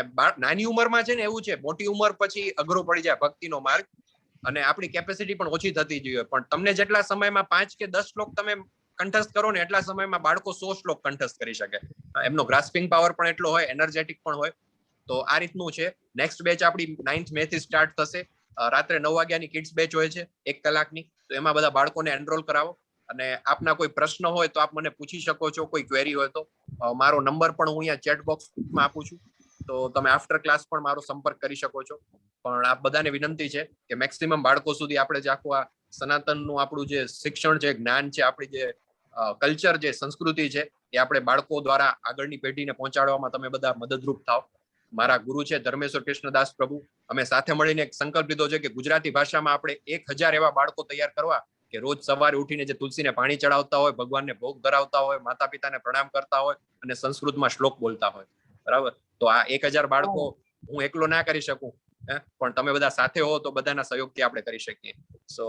નાની ઉંમરમાં છે ને એવું છે, મોટી ઉંમર પછી અઘરો પડી જાય ભક્તિનો માર્ગ, અને આપણી કેપેસિટી પણ ઓછી થતી જોઈએ. પણ તમને જેટલા સમયમાં 5 કે 10 શ્લોક તમે કંઠસ્થ કરો ને, એટલા સમયમાં બાળકો 100 શ્લોક કંઠસ્થ કરી શકે. એમનો ગ્રાસ્પિંગ પાવર પણ એટલો હોય, એનર્જેટિક પણ હોય. તો આ રીતનું છે. નેક્સ્ટ બેચ આપણી 9th મે થી સ્ટાર્ટ થશે. રાત્રે 9 વાગ્યાની કિડ્સ બેચ હોય છે, 1 કલાકની. તો એમાં બધા બાળકોને એનરોલ કરાવો. અને આપના કોઈ પ્રશ્ન હોય તો આપ મને પૂછી શકો છો, કોઈ ક્વેરી હોય તો. મારો નંબર પણ હું અહીંયા ચેટ બોક્સમાં આપું છું, તો તમે આફ્ટર ક્લાસ પણ મારો સંપર્ક કરી શકો છો. પણ આપ બધાને વિનંતી છે કે મેક્સિમમ બાળકો સુધી આપણે જે આખું આ સનાતનનું આપણું જે શિક્ષણ છે, જ્ઞાન છે, આપણી જે કલ્ચર, જે સંસ્કૃતિ છે, એ આપણે બાળકો દ્વારા આગળની પેઢીને પહોંચાડવામાં તમે બધા મદદરૂપ થાવ. મારા ગુરુ છે ધર્મેશ્વર કૃષ્ણદાસ પ્રભુ, અમે સાથે મળીને એક સંકલ્પ લીધો છે કે ગુજરાતી ભાષામાં આપણે 1000 એવા બાળકો તૈયાર કરવા કે રોજ સવારે ઉઠીને જે તુલસીને પાણી ચડાવતા હોય, ભગવાનને ભોગ ધરાવતા હોય, માતા પિતાને પ્રણામ કરતા હોય અને સંસ્કૃતમાં શ્લોક બોલતા હોય. બરાબર? તો આ 1000 બાળકો હું એકલો ના કરી શકું, પણ તમે બધા સાથે હો તો બધાના સહયોગથી આપણે કરી શકીએ. So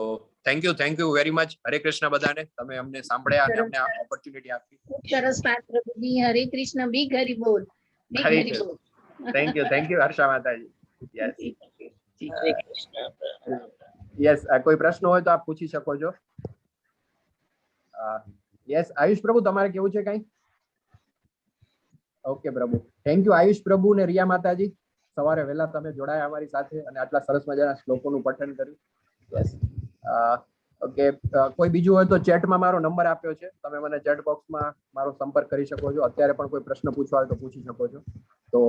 thank you very much. હરે કૃષ્ણ બધાને. તમે અમને સાંભળ્યા અને અમને આ ઓપોર્ચ્યુનિટી આપી. સરસ વાત પ્રભુજી. હરે કૃષ્ણ. બી હરી બોલ. થેન્ક યુ હર્ષા માતાજી. યસ, કોઈ પ્રશ્ન હોય તો આપ પૂછી શકો છો. યસ, આયુષ પ્રભુ તમારે કેવું છે કઈ? ઓકે પ્રભુ, થેન્ક યુ આયુષ પ્રભુ ને રિયા માતાજી. સવારે વહેલા તમે જોડાયા અમારી સાથે અને આટલા સરસ મજાના શ્લોકોનું પઠન કર્યું. Yes, okay. કોઈ બીજું હોય તો ચેટમાં મારો નંબર આપ્યો છે, તમે મને ચેટ બોક્સમાં મારો સંપર્ક કરી શકો છો. અત્યારે પણ કોઈ પ્રશ્ન પૂછવા હોય તો પૂછી શકો છો. તો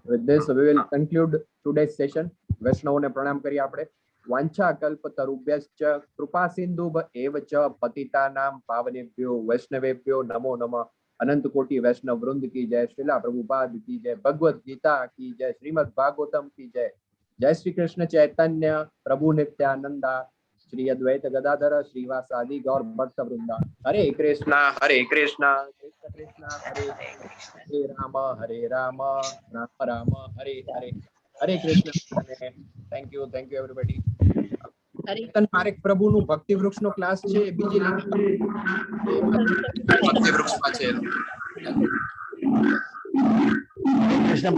with this we will conclude today's session. વૈષ્ણવોને પ્રણામ કરી આપણે. વાંછા કલ્પતરુભ્યશ્ચ કૃપા સિંધુભ એવ ચ પતિતાનામ પાવનેભ્યો વૈષ્ણવેભ્યો નમો નમઃ. अनंत कोटि वैष्णव वृंद की जय, श्रीला प्रभुपाद की जय, भगवत गीता की जय, श्रीमद् भागवतम की जय. जय श्री कृष्ण चैतन्य प्रभु नित्यानंदा, श्री अद्वैत गदाधर श्रीवासादि गौर भक्त वृंदा. Hare Krishna Krishna Krishna Hare Hare Ram Ram Ram Hare Hare. Hare Krishna. Thank you everybody. મારે પ્રભુનું ભક્તિ વૃક્ષનો ક્લાસ છે, બીજી લિંક ભક્તિ વૃક્ષમાં છે. કૃષ્ણ